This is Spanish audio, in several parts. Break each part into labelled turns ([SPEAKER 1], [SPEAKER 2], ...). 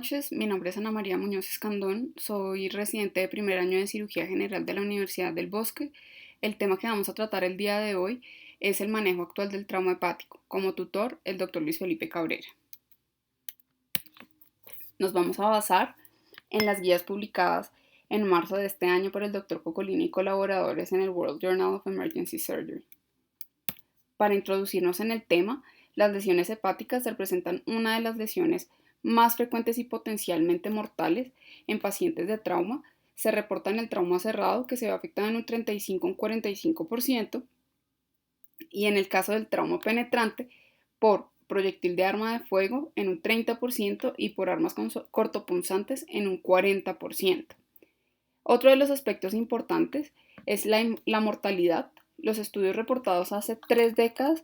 [SPEAKER 1] Noches, mi nombre es Ana María Muñoz Escandón, soy residente de primer año de Cirugía General de la Universidad del Bosque. El tema que vamos a tratar el día de hoy es el manejo actual del trauma hepático. Como tutor, el doctor Luis Felipe Cabrera. Nos vamos a basar en las guías publicadas en marzo de este año por el doctor Cocolini y colaboradores en el World Journal of Emergency Surgery. Para introducirnos en el tema, las lesiones hepáticas representan una de las lesiones más frecuentes y potencialmente mortales en pacientes de trauma. Se reporta en el trauma cerrado, que se ve afectado en un 35 a un 45%, y en el caso del trauma penetrante, por proyectil de arma de fuego en un 30% y por armas cortopunzantes en un 40%. Otro de los aspectos importantes es la mortalidad. Los estudios reportados hace 3 décadas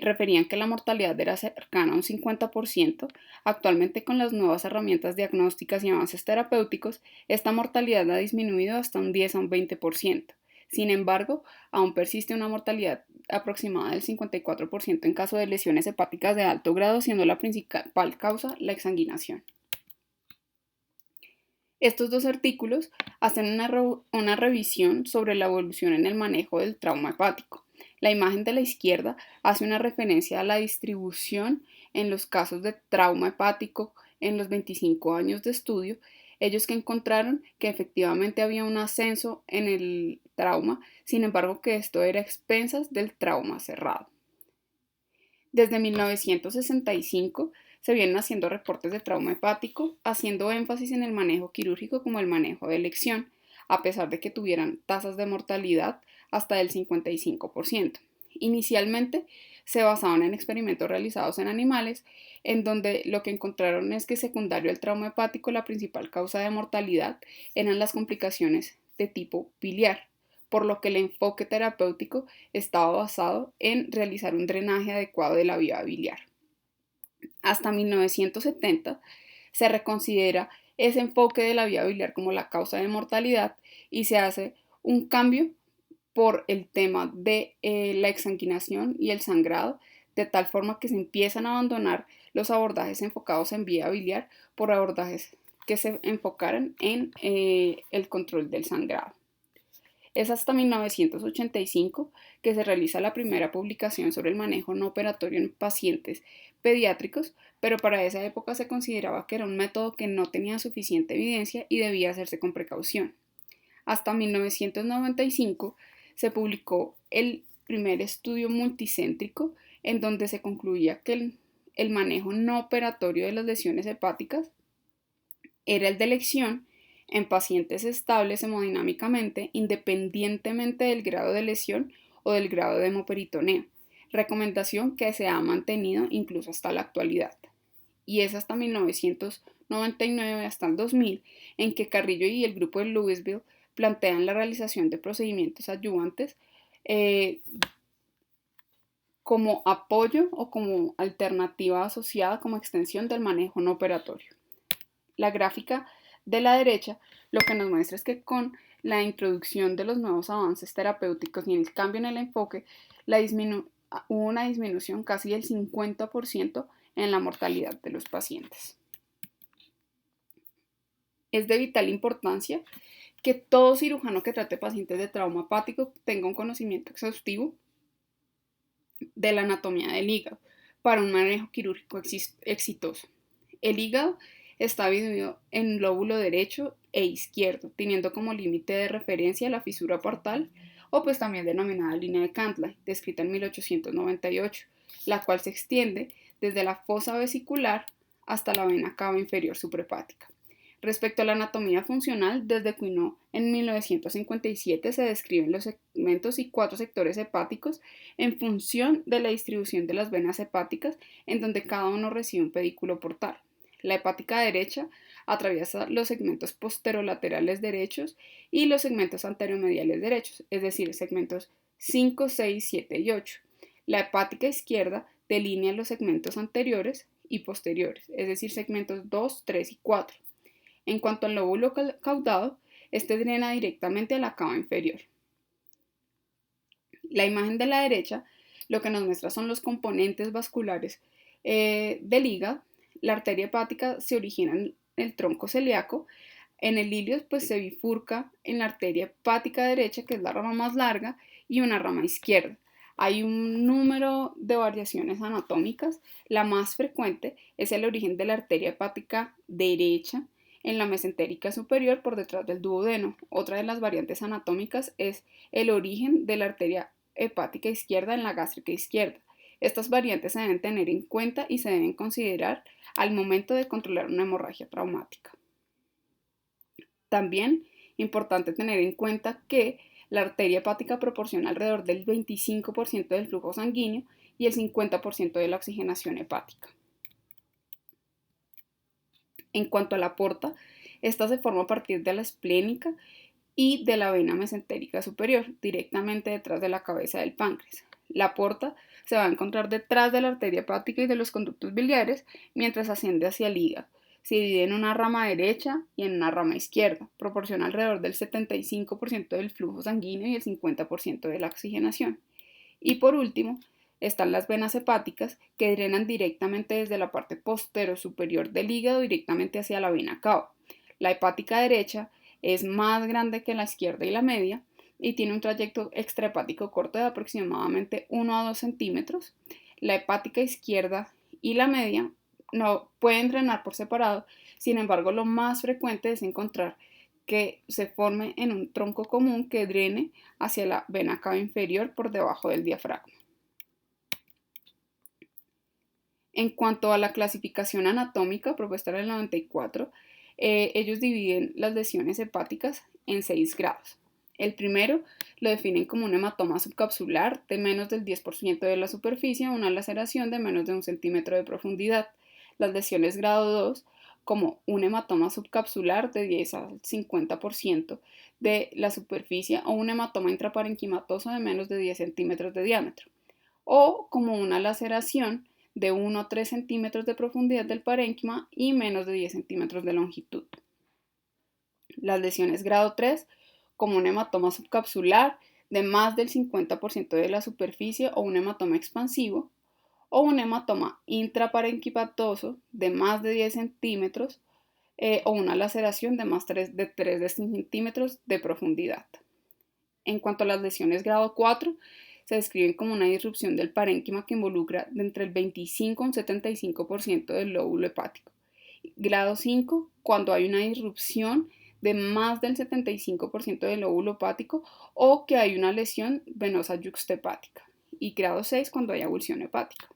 [SPEAKER 1] referían que la mortalidad era cercana a un 50%. Actualmente, con las nuevas herramientas diagnósticas y avances terapéuticos, esta mortalidad ha disminuido hasta un 10 a un 20%. Sin embargo, aún persiste una mortalidad aproximada del 54% en caso de lesiones hepáticas de alto grado, siendo la principal causa la exsanguinación. Estos dos artículos hacen una revisión sobre la evolución en el manejo del trauma hepático. La imagen de la izquierda hace una referencia a la distribución en los casos de trauma hepático en los 25 años de estudio. Ellos que encontraron que efectivamente había un ascenso en el trauma, sin embargo que esto era a expensas del trauma cerrado. Desde 1965 se vienen haciendo reportes de trauma hepático, haciendo énfasis en el manejo quirúrgico como el manejo de elección, a pesar de que tuvieran tasas de mortalidad hasta del 55%. Inicialmente se basaban en experimentos realizados en animales, en donde lo que encontraron es que secundario al trauma hepático, la principal causa de mortalidad eran las complicaciones de tipo biliar, por lo que el enfoque terapéutico estaba basado en realizar un drenaje adecuado de la vía biliar. Hasta 1970 se reconsidera ese enfoque de la vía biliar como la causa de mortalidad y se hace un cambio por el tema de la exsanguinación y el sangrado, de tal forma que se empiezan a abandonar los abordajes enfocados en vía biliar por abordajes que se enfocaran en el control del sangrado. Es hasta 1985 que se realiza la primera publicación sobre el manejo no operatorio en pacientes pediátricos, pero para esa época se consideraba que era un método que no tenía suficiente evidencia y debía hacerse con precaución. Hasta 1995 se publicó el primer estudio multicéntrico en donde se concluía que el manejo no operatorio de las lesiones hepáticas era el de elección en pacientes estables hemodinámicamente, independientemente del grado de lesión o del grado de hemoperitoneo, recomendación que se ha mantenido incluso hasta la actualidad. Y es hasta 1999 hasta el 2000 en que Carrillo y el grupo de Louisville plantean la realización de procedimientos adyuvantes como apoyo o como alternativa asociada como extensión del manejo no operatorio. La gráfica de la derecha lo que nos muestra es que con la introducción de los nuevos avances terapéuticos y el cambio en el enfoque, hubo una disminución casi del 50% en la mortalidad de los pacientes. Es de vital importancia que todo cirujano que trate pacientes de trauma hepático tenga un conocimiento exhaustivo de la anatomía del hígado para un manejo quirúrgico exitoso. El hígado está dividido en lóbulo derecho e izquierdo, teniendo como límite de referencia la fisura portal, o pues también denominada línea de Cantley, descrita en 1898, la cual se extiende desde la fosa vesicular hasta la vena cava inferior suprahepática. Respecto a la anatomía funcional, desde Quinault en 1957 se describen los segmentos y 4 sectores hepáticos en función de la distribución de las venas hepáticas, en donde cada uno recibe un pedículo portal. La hepática derecha atraviesa los segmentos posterolaterales derechos y los segmentos anteromediales derechos, es decir, segmentos 5, 6, 7 y 8. La hepática izquierda delinea los segmentos anteriores y posteriores, es decir, segmentos 2, 3 y 4. En cuanto al lóbulo caudado, este drena directamente a la cava inferior. La imagen de la derecha lo que nos muestra son los componentes vasculares del hígado. La arteria hepática se origina en el tronco celíaco. En el ilio pues se bifurca en la arteria hepática derecha, que es la rama más larga, y una rama izquierda. Hay un número de variaciones anatómicas. La más frecuente es el origen de la arteria hepática derecha en la mesentérica superior por detrás del duodeno. Otra de las variantes anatómicas es el origen de la arteria hepática izquierda en la gástrica izquierda. Estas variantes se deben tener en cuenta y se deben considerar al momento de controlar una hemorragia traumática. También importante tener en cuenta que la arteria hepática proporciona alrededor del 25% del flujo sanguíneo y el 50% de la oxigenación hepática. En cuanto a la porta, esta se forma a partir de la esplénica y de la vena mesentérica superior, directamente detrás de la cabeza del páncreas. La porta se va a encontrar detrás de la arteria hepática y de los conductos biliares mientras asciende hacia el hígado. Se divide en una rama derecha y en una rama izquierda. Proporciona alrededor del 75% del flujo sanguíneo y el 50% de la oxigenación. Y por último, están las venas hepáticas que drenan directamente desde la parte postero superior del hígado directamente hacia la vena cava. La hepática derecha es más grande que la izquierda y la media y tiene un trayecto extrahepático corto de aproximadamente 1 a 2 centímetros. La hepática izquierda y la media no pueden drenar por separado, sin embargo lo más frecuente es encontrar que se forme en un tronco común que drene hacia la vena cava inferior por debajo del diafragma. En cuanto a la clasificación anatómica propuesta en el 94, ellos dividen las lesiones hepáticas en 6 grados. El primero lo definen como un hematoma subcapsular de menos del 10% de la superficie, una laceración de menos de 1 centímetro de profundidad. Las lesiones grado 2 como un hematoma subcapsular de 10 al 50% de la superficie o un hematoma intraparenquimatoso de menos de 10 centímetros de diámetro, o como una laceración de 1 a 3 centímetros de profundidad del parénquima y menos de 10 centímetros de longitud. Las lesiones grado 3 como un hematoma subcapsular de más del 50% de la superficie o un hematoma expansivo, o un hematoma intraparenquimatoso de más de 10 centímetros o una laceración de más de 3 centímetros de profundidad. En cuanto a las lesiones grado 4, se describen como una disrupción del parénquima que involucra de entre el 25 y un 75% del lóbulo hepático. Grado 5, cuando hay una disrupción de más del 75% del lóbulo hepático o que hay una lesión venosa yuxtahepática. Y grado 6, cuando hay avulsión hepática.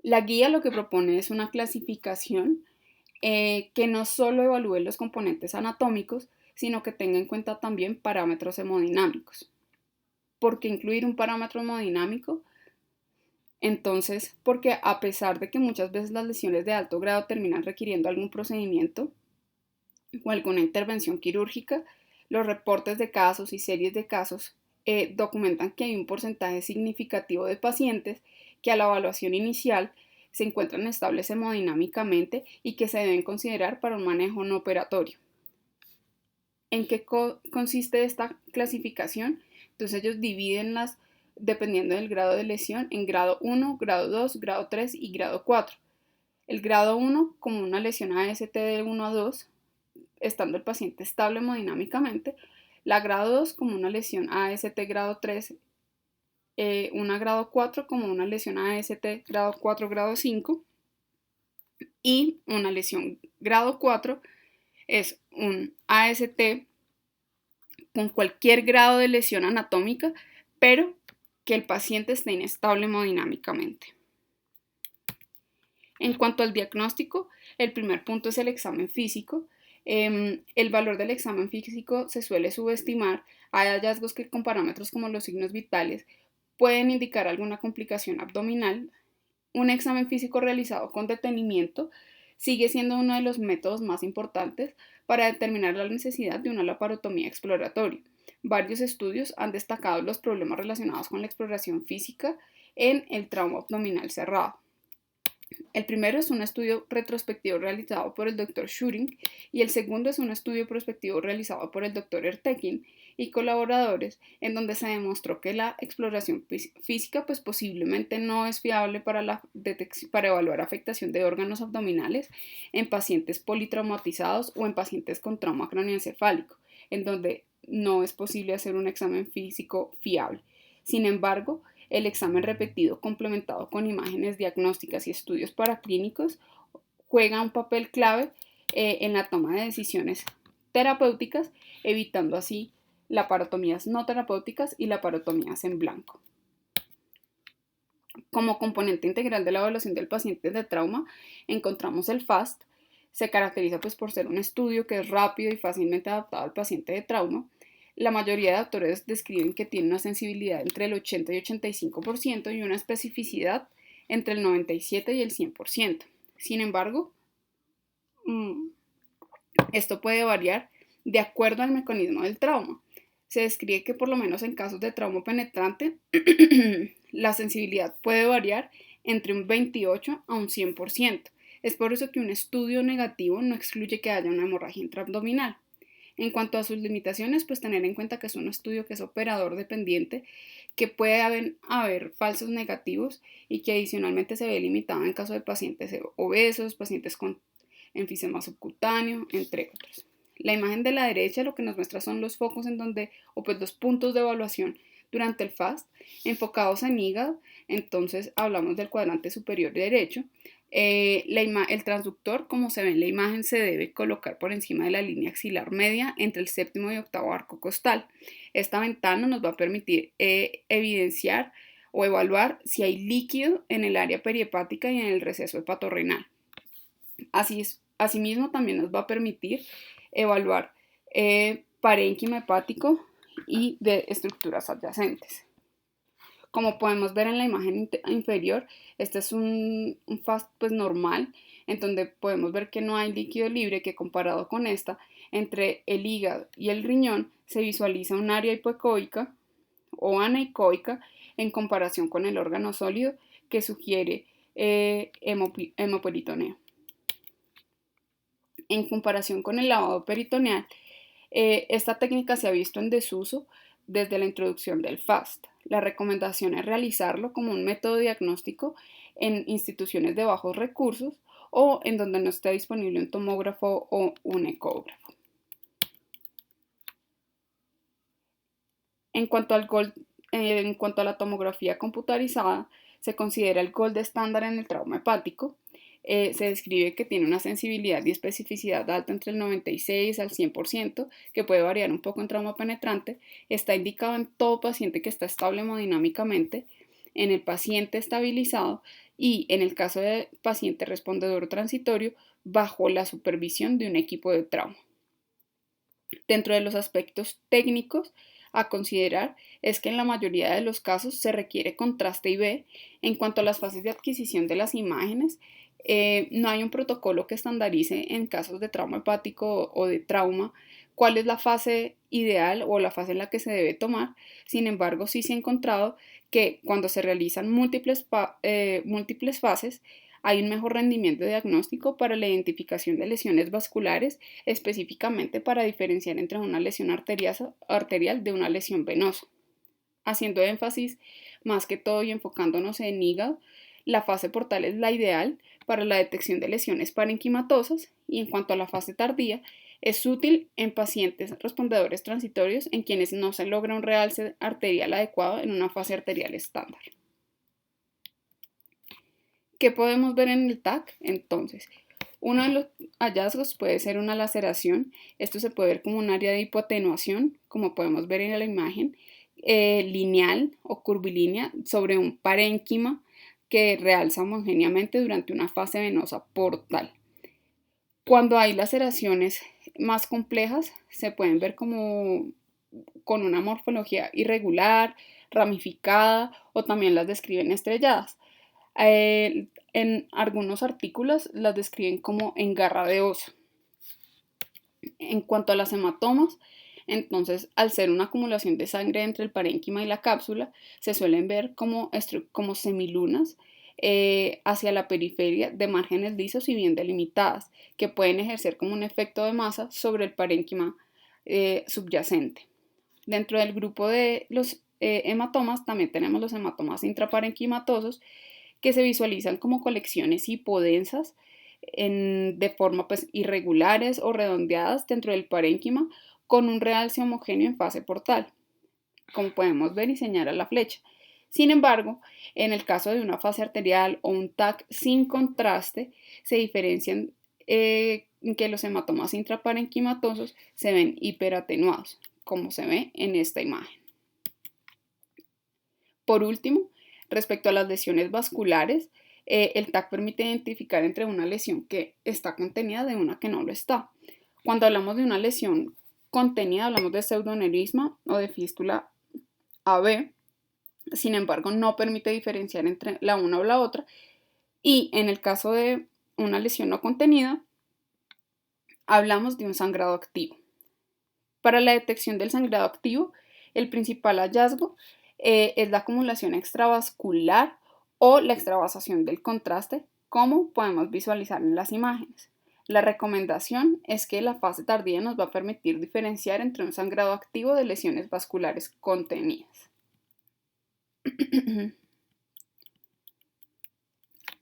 [SPEAKER 1] La guía lo que propone es una clasificación que no solo evalúe los componentes anatómicos, sino que tenga en cuenta también parámetros hemodinámicos. ¿Por qué incluir un parámetro hemodinámico? Entonces, porque a pesar de que muchas veces las lesiones de alto grado terminan requiriendo algún procedimiento o alguna intervención quirúrgica, los reportes de casos y series de casos documentan que hay un porcentaje significativo de pacientes que a la evaluación inicial se encuentran estables hemodinámicamente y que se deben considerar para un manejo no operatorio. ¿En qué consiste esta clasificación? Entonces ellos dividen dependiendo del grado de lesión, en grado 1, grado 2, grado 3 y grado 4. El grado 1 como una lesión AST de 1 a 2, estando el paciente estable hemodinámicamente. La grado 2 como una lesión AST grado 3, una grado 4 como una lesión AST grado 4, grado 5. Y una lesión grado 4 es un AST con cualquier grado de lesión anatómica, pero que el paciente esté inestable hemodinámicamente. En cuanto al diagnóstico, el primer punto es el examen físico. El valor del examen físico se suele subestimar. Hay hallazgos que con parámetros como los signos vitales pueden indicar alguna complicación abdominal. Un examen físico realizado con detenimiento sigue siendo uno de los métodos más importantes para determinar la necesidad de una laparotomía exploratoria. Varios estudios han destacado los problemas relacionados con la exploración física en el trauma abdominal cerrado. El primero es un estudio retrospectivo realizado por el Dr. Schuring y el segundo es un estudio prospectivo realizado por el Dr. Ertekin y colaboradores, en donde se demostró que la exploración física pues posiblemente no es fiable para evaluar afectación de órganos abdominales en pacientes politraumatizados o en pacientes con trauma craneoencefálico, en donde no es posible hacer un examen físico fiable. Sin embargo, el examen repetido complementado con imágenes diagnósticas y estudios paraclínicos juega un papel clave en la toma de decisiones terapéuticas, evitando así laparotomías no terapéuticas y laparotomías en blanco. Como componente integral de la evaluación del paciente de trauma, encontramos el FAST. Se caracteriza pues, por ser un estudio que es rápido y fácilmente adaptado al paciente de trauma. La mayoría de autores describen que tiene una sensibilidad entre el 80 y 85% y una especificidad entre el 97 y el 100%. Sin embargo, esto puede variar de acuerdo al mecanismo del trauma. Se describe que por lo menos en casos de trauma penetrante, la sensibilidad puede variar entre un 28 a un 100%. Es por eso que un estudio negativo no excluye que haya una hemorragia intraabdominal. En cuanto a sus limitaciones, pues tener en cuenta que es un estudio que es operador dependiente, que puede haber falsos negativos y que adicionalmente se ve limitado en caso de pacientes obesos, pacientes con enfisema subcutáneo, entre otros. La imagen de la derecha lo que nos muestra son los focos en donde, o pues los puntos de evaluación durante el FAST, enfocados en hígado, entonces hablamos del cuadrante superior derecho. El transductor, como se ve en la imagen, se debe colocar por encima de la línea axilar media entre el séptimo y octavo arco costal. Esta ventana nos va a permitir evidenciar o evaluar si hay líquido en el área perihepática y en el receso hepatorrenal. Asimismo, también nos va a permitir evaluar parénquima hepático y de estructuras adyacentes. Como podemos ver en la imagen inferior, este es un FAST pues, normal, en donde podemos ver que no hay líquido libre, que comparado con esta, entre el hígado y el riñón se visualiza un área hipoecoica o anecoica en comparación con el órgano sólido que sugiere hemoperitoneo. En comparación con el lavado peritoneal, esta técnica se ha visto en desuso desde la introducción del FAST. La recomendación es realizarlo como un método diagnóstico en instituciones de bajos recursos o en donde no esté disponible un tomógrafo o un ecógrafo. En cuanto a la tomografía computarizada, se considera el gold estándar en el trauma hepático. Se describe que tiene una sensibilidad y especificidad alta entre el 96 al 100%, que puede variar un poco en trauma penetrante. Está indicado en todo paciente que está estable hemodinámicamente, en el paciente estabilizado y en el caso de paciente respondedor transitorio bajo la supervisión de un equipo de trauma. Dentro de los aspectos técnicos a considerar es que en la mayoría de los casos se requiere contraste IV. En cuanto a las fases de adquisición de las imágenes, no hay un protocolo que estandarice en casos de trauma hepático o de trauma cuál es la fase ideal o la fase en la que se debe tomar. Sin embargo, sí se ha encontrado que cuando se realizan múltiples fases, hay un mejor rendimiento diagnóstico para la identificación de lesiones vasculares, específicamente para diferenciar entre una lesión arterial de una lesión venosa. Haciendo énfasis más que todo y enfocándonos en hígado, la fase portal es la ideal para la detección de lesiones parenquimatosas y en cuanto a la fase tardía, es útil en pacientes respondedores transitorios en quienes no se logra un realce arterial adecuado en una fase arterial estándar. ¿Qué podemos ver en el TAC? Entonces, uno de los hallazgos puede ser una laceración. Esto se puede ver como un área de hipoatenuación, como podemos ver en la imagen, lineal o curvilínea sobre un parénquima que realza homogéneamente durante una fase venosa portal. Cuando hay laceraciones más complejas, se pueden ver como con una morfología irregular, ramificada o también las describen estrelladas. En algunos artículos las describen como engarra de oso. En cuanto a las hematomas, entonces al ser una acumulación de sangre entre el parénquima y la cápsula, se suelen ver como semilunas hacia la periferia de márgenes lisos y bien delimitadas, que pueden ejercer como un efecto de masa sobre el parénquima subyacente. Dentro del grupo de los hematomas también tenemos los hematomas intraparenquimatosos, que se visualizan como colecciones hipodensas de forma pues, irregulares o redondeadas dentro del parénquima, con un realce homogéneo en fase portal, como podemos ver y señala la flecha. Sin embargo, en el caso de una fase arterial o un TAC sin contraste, se diferencian que los hematomas intraparenquimatosos se ven hiperatenuados, como se ve en esta imagen. Por último, respecto a las lesiones vasculares, el TAC permite identificar entre una lesión que está contenida de una que no lo está. Cuando hablamos de una lesión contenida, hablamos de pseudoaneurisma o de fístula AB. Sin embargo, no permite diferenciar entre la una o la otra. Y en el caso de una lesión no contenida, hablamos de un sangrado activo. Para la detección del sangrado activo, el principal hallazgo es la acumulación extravascular o la extravasación del contraste, como podemos visualizar en las imágenes. La recomendación es que la fase tardía nos va a permitir diferenciar entre un sangrado activo de lesiones vasculares contenidas.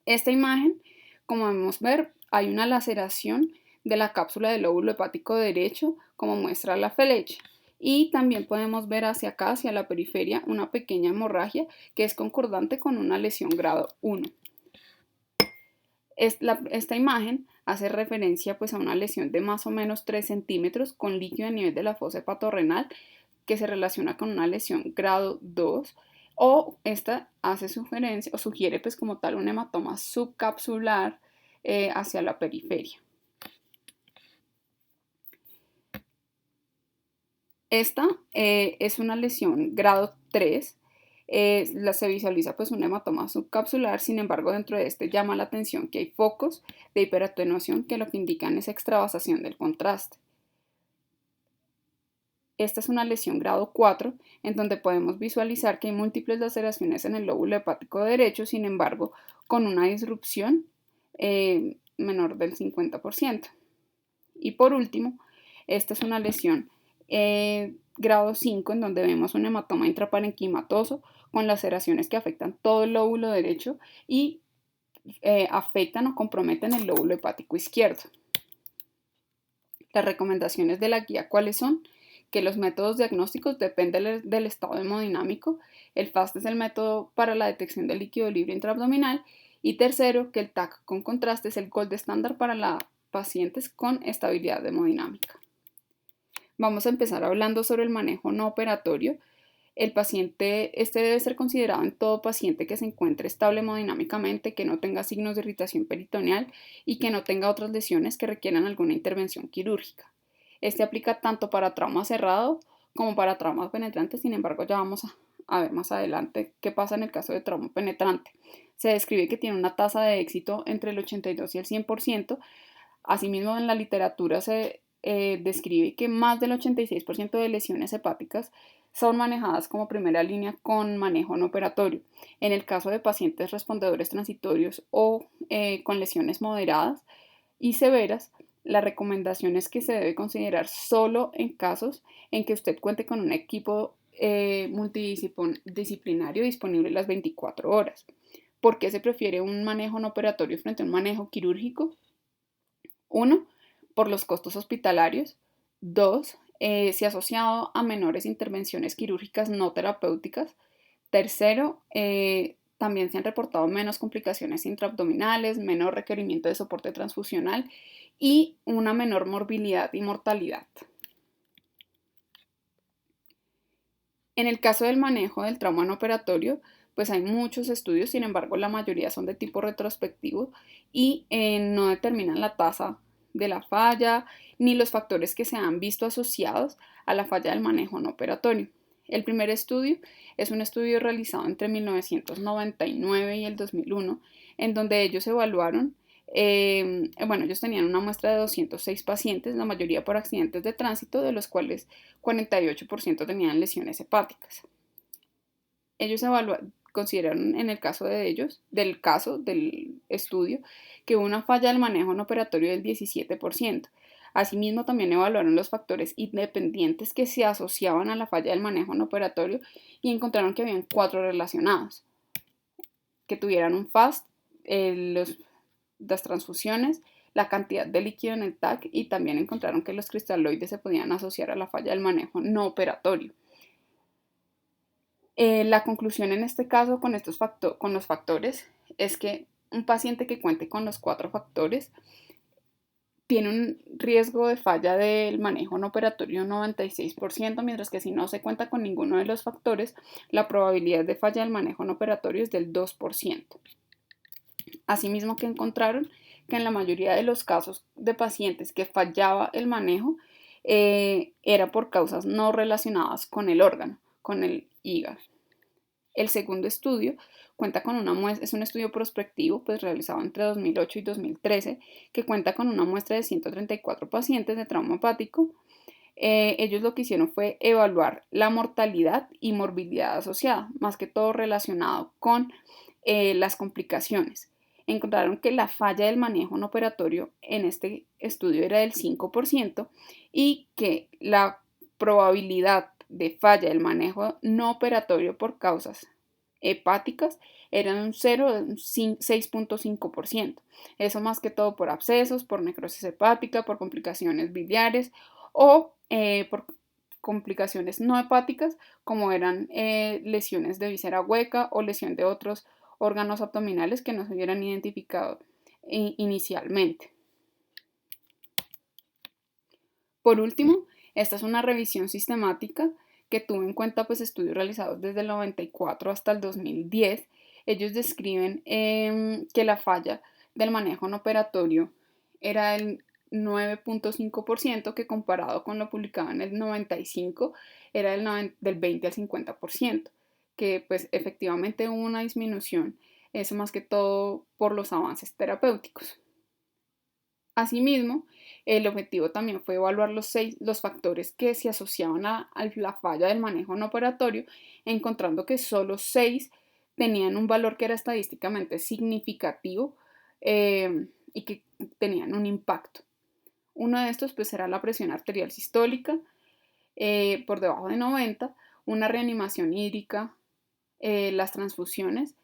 [SPEAKER 1] Esta imagen, como podemos ver, hay una laceración de la cápsula del lóbulo hepático derecho, como muestra la flecha. Y también podemos ver hacia acá, hacia la periferia, una pequeña hemorragia que es concordante con una lesión grado 1. Esta imagen hace referencia pues, a una lesión de más o menos 3 centímetros con líquido a nivel de la fosa hepatorrenal que se relaciona con una lesión grado 2, o esta hace sugerencia o sugiere pues, como tal un hematoma subcapsular hacia la periferia. Esta es una lesión grado 3. Se visualiza pues un hematoma subcapsular, sin embargo dentro de este llama la atención que hay focos de hiperatenuación que lo que indican es extravasación del contraste. Esta es una lesión grado 4 en donde podemos visualizar que hay múltiples laceraciones en el lóbulo hepático derecho, sin embargo con una disrupción menor del 50%. Y por último, esta es una lesión grado 5 en donde vemos un hematoma intraparenquimatoso con laceraciones que afectan todo el lóbulo derecho y afectan o comprometen el lóbulo hepático izquierdo. Las recomendaciones de la guía, ¿cuáles son? Que los métodos diagnósticos dependen del estado hemodinámico. El FAST es el método para la detección del líquido libre intraabdominal. Y tercero, que el TAC con contraste es el gold estándar para los pacientes con estabilidad hemodinámica. Vamos a empezar hablando sobre el manejo no operatorio. El paciente, debe ser considerado en todo paciente que se encuentre estable hemodinámicamente, que no tenga signos de irritación peritoneal y que no tenga otras lesiones que requieran alguna intervención quirúrgica. Este aplica tanto para trauma cerrado como para trauma penetrante, sin embargo ya vamos a ver más adelante qué pasa en el caso de trauma penetrante. Se describe que tiene una tasa de éxito entre el 82 y el 100%. Asimismo, en la literatura se describe que más del 86% de lesiones hepáticas son manejadas como primera línea con manejo no operatorio. En el caso de pacientes respondedores transitorios o con lesiones moderadas y severas, la recomendación es que se debe considerar solo en casos en que usted cuente con un equipo multidisciplinario disponible las 24 horas. ¿Por qué se prefiere un manejo no operatorio frente a un manejo quirúrgico? 1. Por los costos hospitalarios. 2. Se ha asociado a menores intervenciones quirúrgicas no terapéuticas. Tercero, también se han reportado menos complicaciones intraabdominales, menor requerimiento de soporte transfusional y una menor morbilidad y mortalidad. En el caso del manejo del trauma no operatorio, pues hay muchos estudios, sin embargo la mayoría son de tipo retrospectivo y no determinan la tasa de la falla ni los factores que se han visto asociados a la falla del manejo no operatorio. El primer estudio es un estudio realizado entre 1999 y el 2001, en donde ellos evaluaron, ellos tenían una muestra de 206 pacientes, la mayoría por accidentes de tránsito, de los cuales 48% tenían lesiones hepáticas. Ellos consideraron en el caso de ellos, del estudio, que hubo una falla del manejo no operatorio del 17%. Asimismo, también evaluaron los factores independientes que se asociaban a la falla del manejo no operatorio y encontraron que habían 4 relacionados: que tuvieran un FAST, las transfusiones, la cantidad de líquido en el TAC, y también encontraron que los cristaloides se podían asociar a la falla del manejo no operatorio. La conclusión en este caso con los factores es que un paciente que cuente con los 4 factores tiene un riesgo de falla del manejo no operatorio de un 96%, mientras que si no se cuenta con ninguno de los factores, la probabilidad de falla del manejo no operatorio es del 2%. Asimismo, que encontraron que en la mayoría de los casos de pacientes que fallaba el manejo, era por causas no relacionadas con el órgano, con el hígado. El segundo estudio cuenta con una muestra, es un estudio prospectivo pues, realizado entre 2008 y 2013, que cuenta con una muestra de 134 pacientes de trauma hepático. Ellos lo que hicieron fue evaluar la mortalidad y morbilidad asociada, más que todo relacionado con las complicaciones. Encontraron que la falla del manejo no operatorio en este estudio era del 5% y que la probabilidad de falla del manejo no operatorio por causas hepáticas era un 6.5%. Eso más que todo por abscesos, por necrosis hepática, por complicaciones biliares o por complicaciones no hepáticas, como eran lesiones de víscera hueca o lesión de otros órganos abdominales que no se hubieran identificado inicialmente. Por último, esta es una revisión sistemática que tuvo en cuenta pues, estudios realizados desde el 94 hasta el 2010. Ellos describen que la falla del manejo no operatorio era del 9.5%, que comparado con lo publicado en el 95 era del 20 al 50%, que pues efectivamente hubo una disminución, eso más que todo por los avances terapéuticos. Asimismo, el objetivo también fue evaluar los factores que se asociaban a la falla del manejo no operatorio, encontrando que solo 6 tenían un valor que era estadísticamente significativo y que tenían un impacto. Uno de estos pues, era la presión arterial sistólica por debajo de 90, una reanimación hídrica, las transfusiones,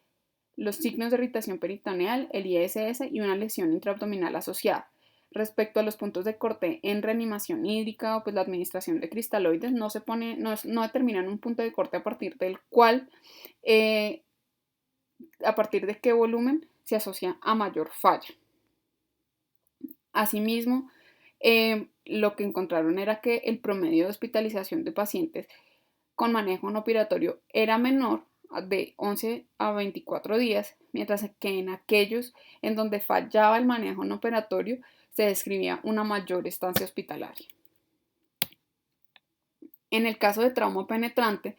[SPEAKER 1] los signos de irritación peritoneal, el ISS y una lesión intraabdominal asociada. Respecto a los puntos de corte en reanimación hídrica o pues la administración de cristaloides, no determinan un punto de corte a partir del cual, a partir de qué volumen se asocia a mayor falla. Asimismo, lo que encontraron era que el promedio de hospitalización de pacientes con manejo no operatorio era menor de 11 a 24 días, mientras que en aquellos en donde fallaba el manejo no operatorio se describía una mayor estancia hospitalaria. En el caso de trauma penetrante,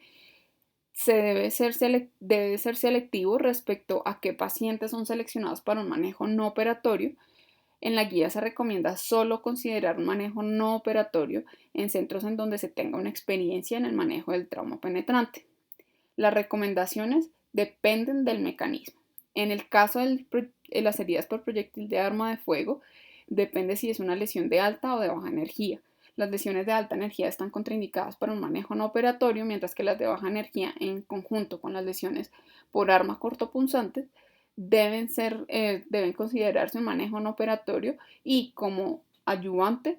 [SPEAKER 1] debe ser selectivo respecto a qué pacientes son seleccionados para un manejo no operatorio. En la guía se recomienda solo considerar un manejo no operatorio en centros en donde se tenga una experiencia en el manejo del trauma penetrante. Las recomendaciones dependen del mecanismo. En el caso de las heridas por proyectil de arma de fuego, depende si es una lesión de alta o de baja energía. Las lesiones de alta energía están contraindicadas para un manejo no operatorio, mientras que las de baja energía, en conjunto con las lesiones por arma cortopunzante, deben considerarse un manejo no operatorio y como ayudante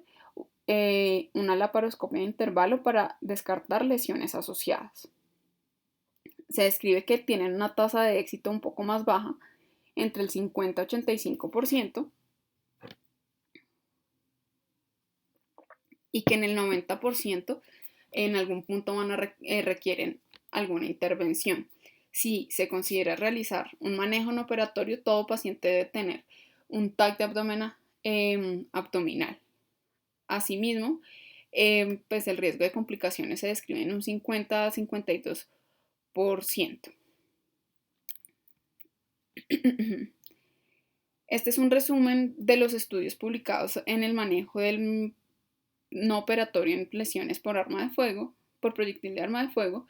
[SPEAKER 1] una laparoscopia de intervalo para descartar lesiones asociadas. Se describe que tienen una tasa de éxito un poco más baja, entre el 50 y 85%, y que en el 90% en algún punto requieren alguna intervención. Si se considera realizar un manejo no operatorio, todo paciente debe tener un TAC de abdominal. Asimismo, pues el riesgo de complicaciones se describe en un 50 a 52%. Este es un resumen de los estudios publicados en el manejo del no operatorio en lesiones por arma de fuego, por proyectil de arma de fuego.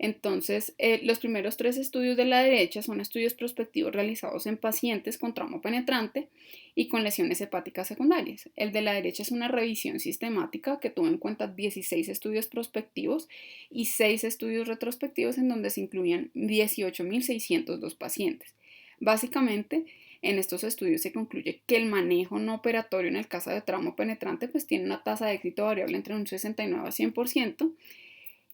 [SPEAKER 1] Entonces, los primeros 3 estudios de la derecha son estudios prospectivos realizados en pacientes con trauma penetrante y con lesiones hepáticas secundarias. El de la derecha es una revisión sistemática que tuvo en cuenta 16 estudios prospectivos y 6 estudios retrospectivos en donde se incluían 18.602 pacientes. Básicamente, en estos estudios se concluye que el manejo no operatorio en el caso de trauma penetrante pues tiene una tasa de éxito variable entre un 69 a 100%,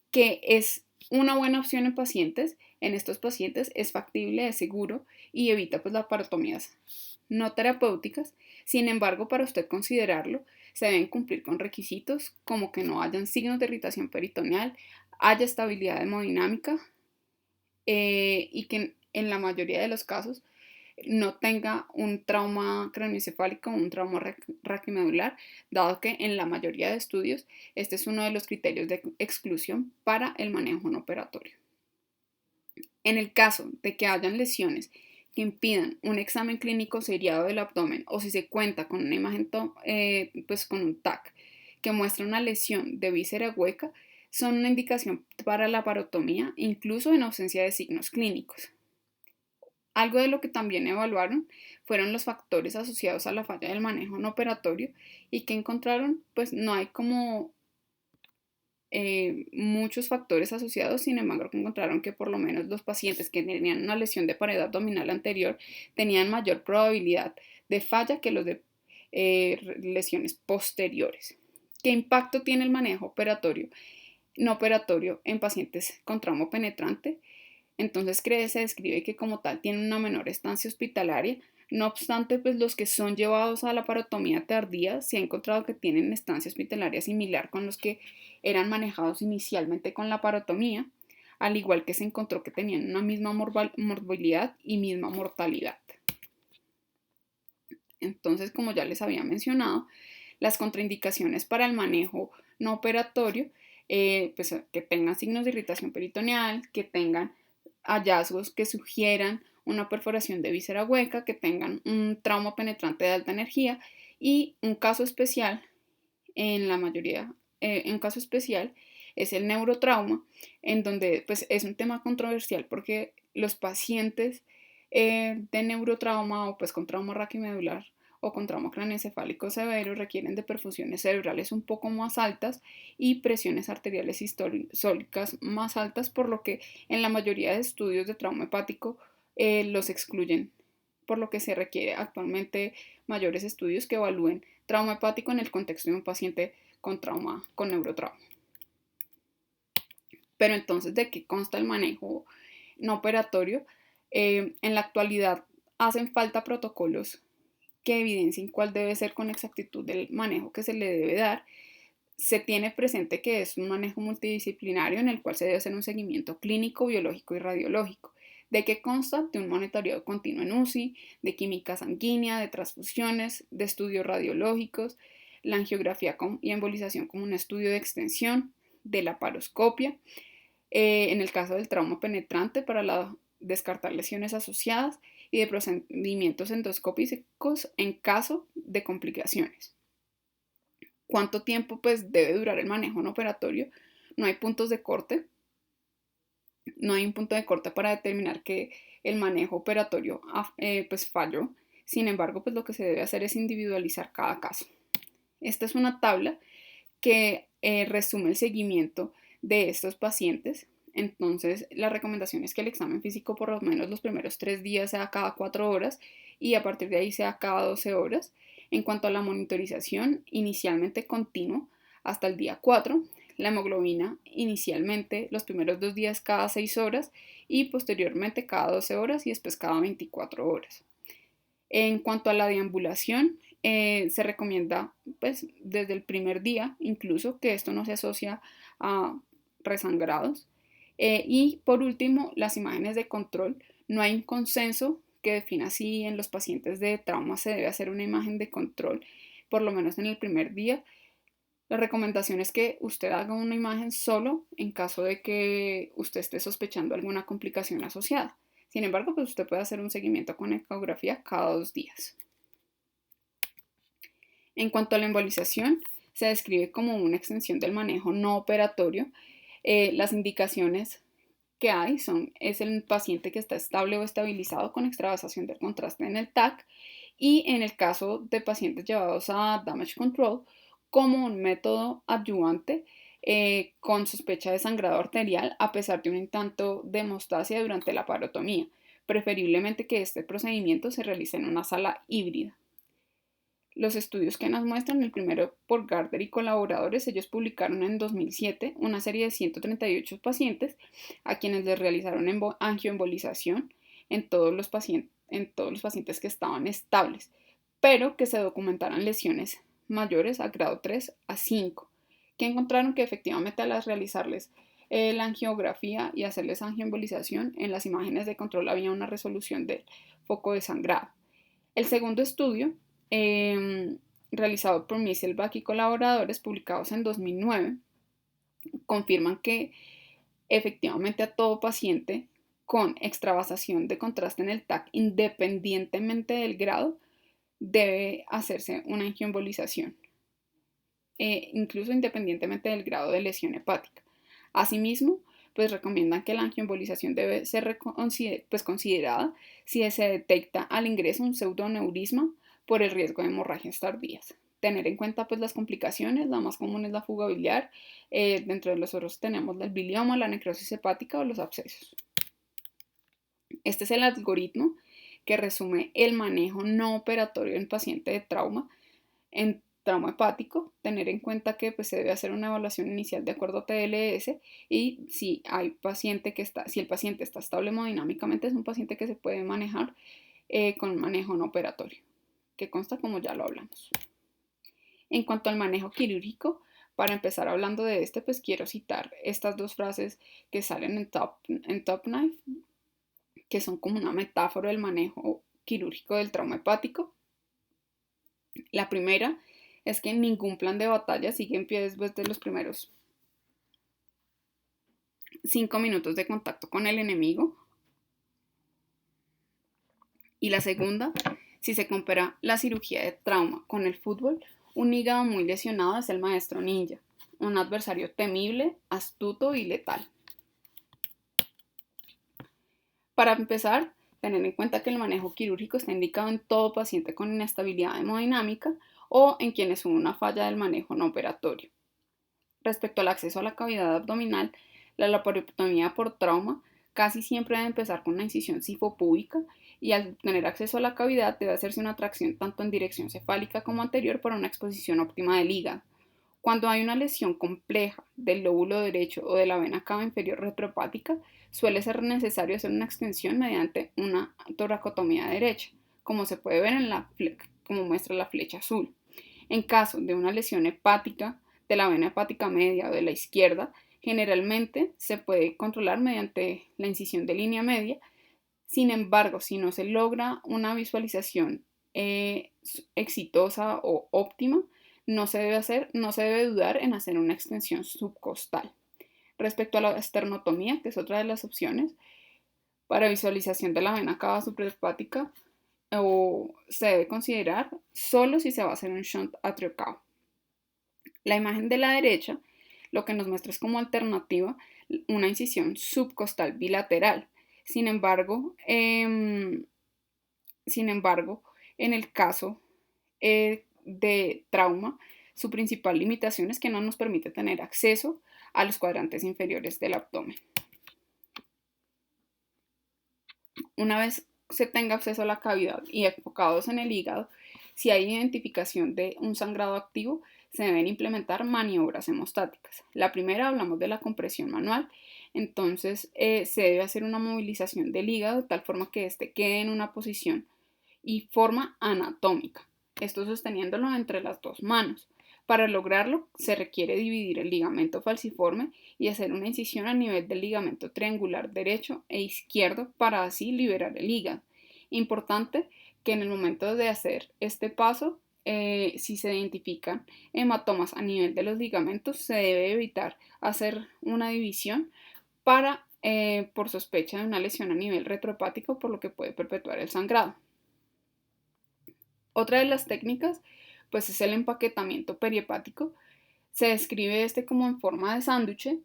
[SPEAKER 1] que es una buena opción en pacientes. En estos pacientes es factible, es seguro y evita pues las parotomías no terapéuticas. Sin embargo, para usted considerarlo, se deben cumplir con requisitos como que no hayan signos de irritación peritoneal, haya estabilidad hemodinámica y que en la mayoría de los casos no tenga un trauma craneoencefálico o un trauma raquimedular, dado que en la mayoría de estudios este es uno de los criterios de exclusión para el manejo no operatorio. En el caso de que hayan lesiones que impidan un examen clínico seriado del abdomen o si se cuenta con una imagen pues con un TAC que muestra una lesión de víscera hueca, son una indicación para la parotomía, incluso en ausencia de signos clínicos. Algo de lo que también evaluaron fueron los factores asociados a la falla del manejo no operatorio y que encontraron, pues no hay como muchos factores asociados. Sin embargo, encontraron que por lo menos los pacientes que tenían una lesión de pared abdominal anterior tenían mayor probabilidad de falla que los de lesiones posteriores. ¿Qué impacto tiene el manejo operatorio no operatorio en pacientes con trauma penetrante? Entonces se describe que como tal tienen una menor estancia hospitalaria. No obstante, pues los que son llevados a la parotomía tardía se ha encontrado que tienen estancia hospitalaria similar con los que eran manejados inicialmente con la parotomía, al igual que se encontró que tenían una misma morbilidad y misma mortalidad. Entonces, como ya les había mencionado, las contraindicaciones para el manejo no operatorio, pues que tengan signos de irritación peritoneal, que tengan hallazgos que sugieran una perforación de víscera hueca, que tengan un trauma penetrante de alta energía y un caso especial, en la mayoría, un caso especial es el neurotrauma, en donde pues es un tema controversial porque los pacientes de neurotrauma o pues con trauma raquimedular o con trauma craneoencefálico severo requieren de perfusiones cerebrales un poco más altas y presiones arteriales sistólicas más altas, por lo que en la mayoría de estudios de trauma hepático los excluyen, por lo que se requiere actualmente mayores estudios que evalúen trauma hepático en el contexto de un paciente con trauma, con neurotrauma. Pero entonces, ¿de qué consta el manejo no operatorio? En la actualidad hacen falta protocolos que evidencien cuál debe ser con exactitud el manejo que se le debe dar. Se tiene presente que es un manejo multidisciplinario en el cual se debe hacer un seguimiento clínico, biológico y radiológico. ¿De qué consta? De un monitoreo continuo en UCI, de química sanguínea, de transfusiones, de estudios radiológicos, la angiografía y embolización como un estudio de extensión, de la paroscopia, en el caso del trauma penetrante para descartar lesiones asociadas y de procedimientos endoscópicos en caso de complicaciones. ¿Cuánto tiempo pues debe durar el manejo no operatorio? No hay puntos de corte. No hay un punto de corte para determinar que el manejo operatorio pues falló. Sin embargo, pues lo que se debe hacer es individualizar cada caso. Esta es una tabla que resume el seguimiento de estos pacientes. Entonces, la recomendación es que el examen físico por lo menos los primeros 3 días sea cada 4 horas y a partir de ahí sea cada 12 horas. En cuanto a la monitorización, inicialmente continuo hasta el día 4. La hemoglobina inicialmente los primeros 2 días cada 6 horas y posteriormente cada 12 horas y después cada 24 horas. En cuanto a la deambulación, se recomienda pues desde el primer día, incluso que esto no se asocia a resangrados. Y por último, las imágenes de control. No hay un consenso que defina si en los pacientes de trauma se debe hacer una imagen de control, por lo menos en el primer día. La recomendación es que usted haga una imagen solo en caso de que usted esté sospechando alguna complicación asociada. Sin embargo, pues usted puede hacer un seguimiento con ecografía cada 2 días. En cuanto a la embolización, se describe como una extensión del manejo no operatorio. Las indicaciones que hay es el paciente que está estable o estabilizado con extravasación del contraste en el TAC, y en el caso de pacientes llevados a damage control como un método adyuvante con sospecha de sangrado arterial a pesar de un intento de hemostasia durante la parotomía, preferiblemente que este procedimiento se realice en una sala híbrida. Los estudios que nos muestran, el primero por Gardner y colaboradores, ellos publicaron en 2007 una serie de 138 pacientes a quienes les realizaron angioembolización en todos los pacientes que estaban estables, pero que se documentaran lesiones mayores a grado 3 a 5, que encontraron que efectivamente al realizarles la angiografía y hacerles angioembolización, en las imágenes de control había una resolución del foco de sangrado. El segundo estudio realizado por Misselbach y colaboradores, publicados en 2009, confirman que efectivamente a todo paciente con extravasación de contraste en el TAC, independientemente del grado, debe hacerse una angioembolización, incluso independientemente del grado de lesión hepática. Asimismo, pues recomiendan que la angioembolización debe ser considerada si se detecta al ingreso un pseudoneurisma por el riesgo de hemorragias tardías. Tener en cuenta pues las complicaciones, la más común es la fuga biliar, dentro de los otros tenemos el bilioma, la necrosis hepática o los abscesos. Este es el algoritmo que resume el manejo no operatorio en paciente de trauma en trauma hepático. Tener en cuenta que pues, se debe hacer una evaluación inicial de acuerdo a TLS, y si el paciente está estable hemodinámicamente, es un paciente que se puede manejar con manejo no operatorio, que consta como ya lo hablamos. En cuanto al manejo quirúrgico, para empezar hablando de este, pues quiero citar estas dos frases que salen en Top Knife, que son como una metáfora del manejo quirúrgico del trauma hepático. La primera es que ningún plan de batalla sigue en pie después de los primeros 5 minutos de contacto con el enemigo. Y la segunda, si se compara la cirugía de trauma con el fútbol, un hígado muy lesionado es el maestro ninja, un adversario temible, astuto y letal. Para empezar, tener en cuenta que el manejo quirúrgico está indicado en todo paciente con inestabilidad hemodinámica o en quienes hubo una falla del manejo no operatorio. Respecto al acceso a la cavidad abdominal, la laparotomía por trauma casi siempre debe empezar con una incisión sifopúbica, y al tener acceso a la cavidad debe hacerse una tracción tanto en dirección cefálica como anterior para una exposición óptima del hígado. Cuando hay una lesión compleja del lóbulo derecho o de la vena cava inferior retropática, suele ser necesario hacer una extensión mediante una toracotomía derecha, como se puede ver como muestra la flecha azul. En caso de una lesión hepática de la vena hepática media o de la izquierda, generalmente se puede controlar mediante la incisión de línea media. Sin embargo, si no se logra una visualización exitosa o óptima, no se debe dudar en hacer una extensión subcostal. Respecto a la esternotomía, que es otra de las opciones para visualización de la vena cava suprahepática, se debe considerar solo si se va a hacer un shunt atriocavo. La imagen de la derecha lo que nos muestra es como alternativa una incisión subcostal bilateral. Sin embargo, en el caso de trauma, su principal limitación es que no nos permite tener acceso a los cuadrantes inferiores del abdomen. Una vez se tenga acceso a la cavidad y enfocados en el hígado, si hay identificación de un sangrado activo, se deben implementar maniobras hemostáticas. La primera, hablamos de la compresión manual. Entonces se debe hacer una movilización del hígado de tal forma que éste quede en una posición y forma anatómica, esto sosteniéndolo entre las dos manos. Para lograrlo se requiere dividir el ligamento falciforme y hacer una incisión a nivel del ligamento triangular derecho e izquierdo para así liberar el hígado. Importante que en el momento de hacer este paso, si se identifican hematomas a nivel de los ligamentos, se debe evitar hacer una división por sospecha de una lesión a nivel retropático, por lo que puede perpetuar el sangrado. Otra de las técnicas pues es el empaquetamiento perihepático. Se describe como en forma de sándwich.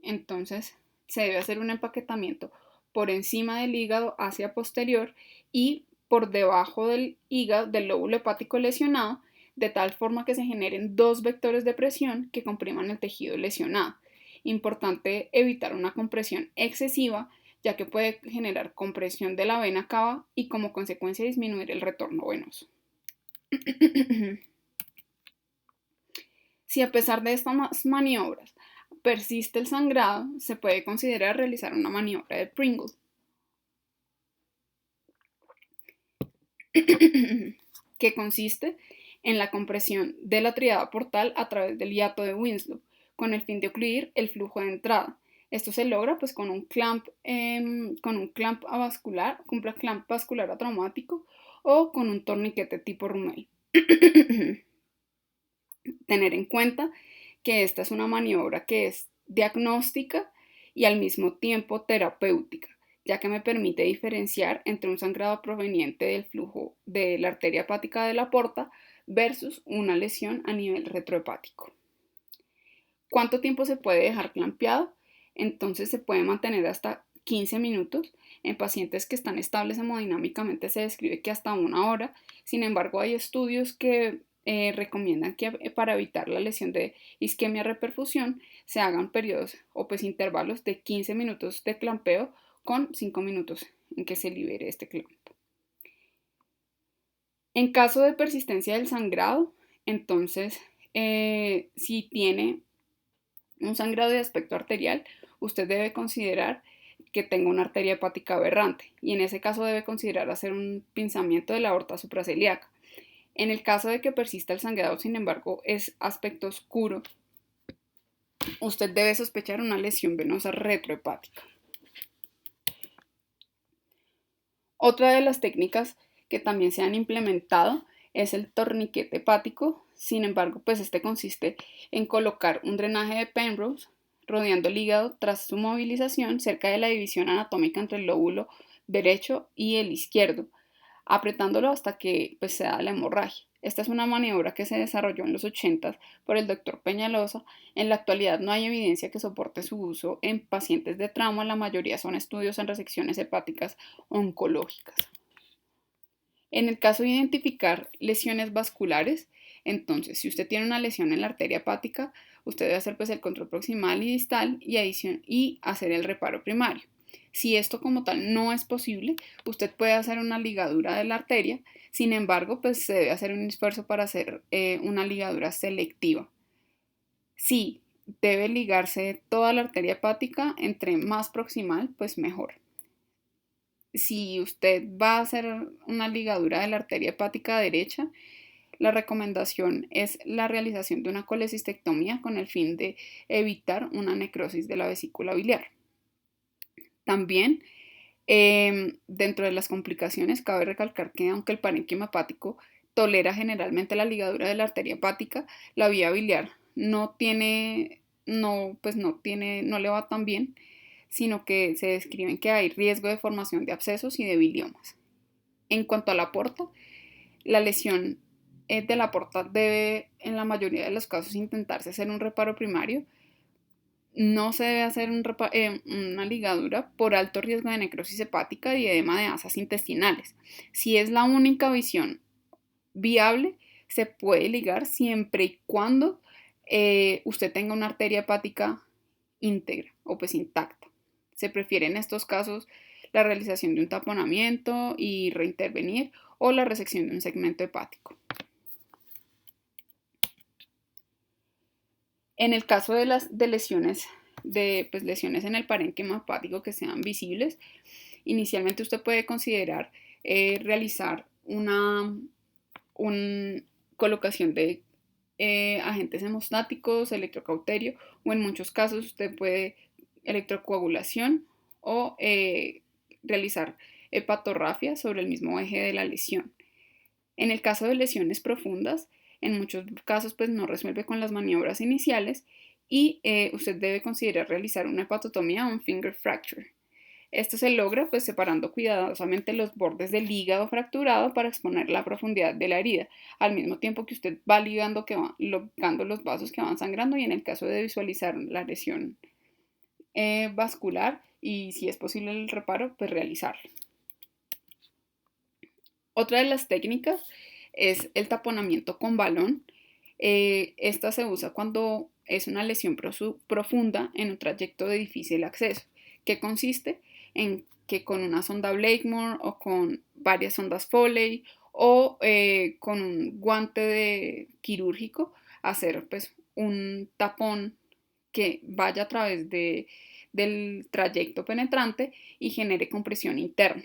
[SPEAKER 1] Entonces se debe hacer un empaquetamiento por encima del hígado hacia posterior y por debajo del hígado, del lóbulo hepático lesionado, de tal forma que se generen dos vectores de presión que compriman el tejido lesionado. Importante evitar una compresión excesiva, ya que puede generar compresión de la vena cava y como consecuencia disminuir el retorno venoso. Si a pesar de estas maniobras persiste el sangrado, se puede considerar realizar una maniobra de Pringle, que consiste en la compresión de la tríada portal a través del hiato de Winslow, con el fin de ocluir el flujo de entrada. Esto se logra pues con un clamp vascular atraumático o con un torniquete tipo Rumel. Tener en cuenta que esta es una maniobra que es diagnóstica y al mismo tiempo terapéutica, ya que me permite diferenciar entre un sangrado proveniente del flujo de la arteria hepática de la porta versus una lesión a nivel retrohepático. ¿Cuánto tiempo se puede dejar clampeado? Entonces se puede mantener hasta 15 minutos. En pacientes que están estables hemodinámicamente se describe que hasta 1 hora. Sin embargo, hay estudios que recomiendan que para evitar la lesión de isquemia reperfusión se hagan periodos o pues intervalos de 15 minutos de clampeo con 5 minutos en que se libere este clamp. En caso de persistencia del sangrado, entonces si tiene un sangrado de aspecto arterial, usted debe considerar que tenga una arteria hepática aberrante y en ese caso debe considerar hacer un pinzamiento de la aorta supraceliaca. En el caso de que persista el sangrado, sin embargo, es aspecto oscuro, usted debe sospechar una lesión venosa retrohepática. Otra de las técnicas que también se han implementado es el torniquete hepático. Sin embargo, pues este consiste en colocar un drenaje de Penrose rodeando el hígado tras su movilización cerca de la división anatómica entre el lóbulo derecho y el izquierdo, apretándolo hasta que pues, se da la hemorragia. Esta es una maniobra que se desarrolló en los 80 por el doctor Peñalosa. En la actualidad no hay evidencia que soporte su uso en pacientes de trauma, la mayoría son estudios en resecciones hepáticas oncológicas. En el caso de identificar lesiones vasculares, entonces si usted tiene una lesión en la arteria hepática, usted debe hacer pues, el control proximal y distal y hacer el reparo primario. Si esto como tal no es posible, usted puede hacer una ligadura de la arteria, sin embargo, pues se debe hacer un esfuerzo para hacer una ligadura selectiva. Sí, debe ligarse toda la arteria hepática, entre más proximal, pues mejor. Si usted va a hacer una ligadura de la arteria hepática derecha, la recomendación es la realización de una colecistectomía con el fin de evitar una necrosis de la vesícula biliar. También, dentro de las complicaciones, cabe recalcar que aunque el parénquima hepático tolera generalmente la ligadura de la arteria hepática, la vía biliar no le va tan bien, sino que se describen que hay riesgo de formación de abscesos y de biliomas. En cuanto a la porta, la lesión de la porta debe en la mayoría de los casos intentarse hacer un reparo primario. No se debe hacer una ligadura por alto riesgo de necrosis hepática y edema de asas intestinales. Si es la única visión viable, se puede ligar siempre y cuando usted tenga una arteria hepática íntegra o pues intacta. Se prefiere en estos casos la realización de un taponamiento y reintervenir o la resección de un segmento hepático. En el caso de las lesiones en el parénquima hepático que sean visibles, inicialmente usted puede considerar realizar una colocación de agentes hemostáticos, electrocauterio o en muchos casos usted puede electrocoagulación o realizar hepatorrafia sobre el mismo eje de la lesión. En el caso de lesiones profundas, en muchos casos pues no resuelve con las maniobras iniciales y usted debe considerar realizar una hepatotomía o un finger fracture. Esto se logra pues separando cuidadosamente los bordes del hígado fracturado para exponer la profundidad de la herida, al mismo tiempo que usted va ligando los vasos que van sangrando y en el caso de visualizar la lesión vascular y si es posible el reparo, pues realizarlo. Otra de las técnicas es el taponamiento con balón. Esta se usa cuando es una lesión profunda en un trayecto de difícil acceso, que consiste en que con una sonda Blakemore o con varias sondas Foley o con un guante quirúrgico hacer pues un tapón que vaya a través del trayecto penetrante y genere compresión interna.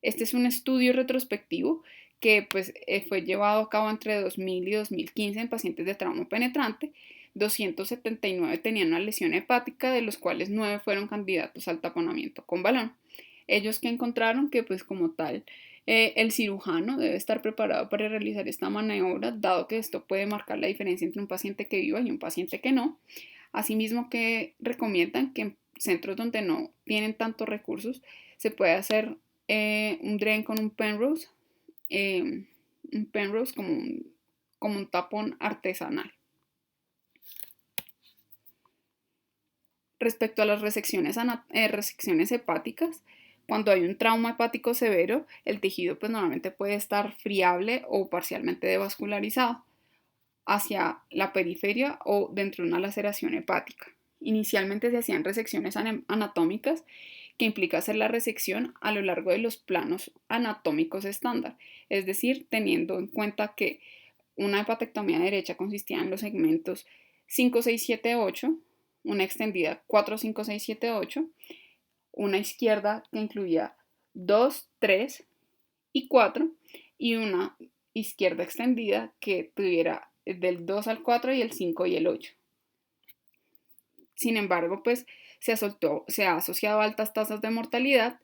[SPEAKER 1] Este es un estudio retrospectivo que pues, fue llevado a cabo entre 2000 y 2015 en pacientes de trauma penetrante. 279 tenían una lesión hepática, de los cuales 9 fueron candidatos al taponamiento con balón. Ellos que encontraron que pues como tal el cirujano debe estar preparado para realizar esta maniobra, dado que esto puede marcar la diferencia entre un paciente que viva y un paciente que no. Asimismo que recomiendan que en centros donde no tienen tantos recursos se puede hacer un drain con eh, un Penrose como un tapón artesanal. Respecto a las resecciones hepáticas, cuando hay un trauma hepático severo, el tejido pues normalmente puede estar friable o parcialmente devascularizado hacia la periferia o dentro de una laceración hepática. Inicialmente se hacían resecciones anatómicas, que implica hacer la resección a lo largo de los planos anatómicos estándar, es decir, teniendo en cuenta que una hepatectomía derecha consistía en los segmentos 5, 6, 7, 8, una extendida 4, 5, 6, 7, 8, una izquierda que incluía 2, 3 y 4 y una izquierda extendida que tuviera del 2 al 4 y el 5 y el 8. Sin embargo, pues se ha asociado a altas tasas de mortalidad.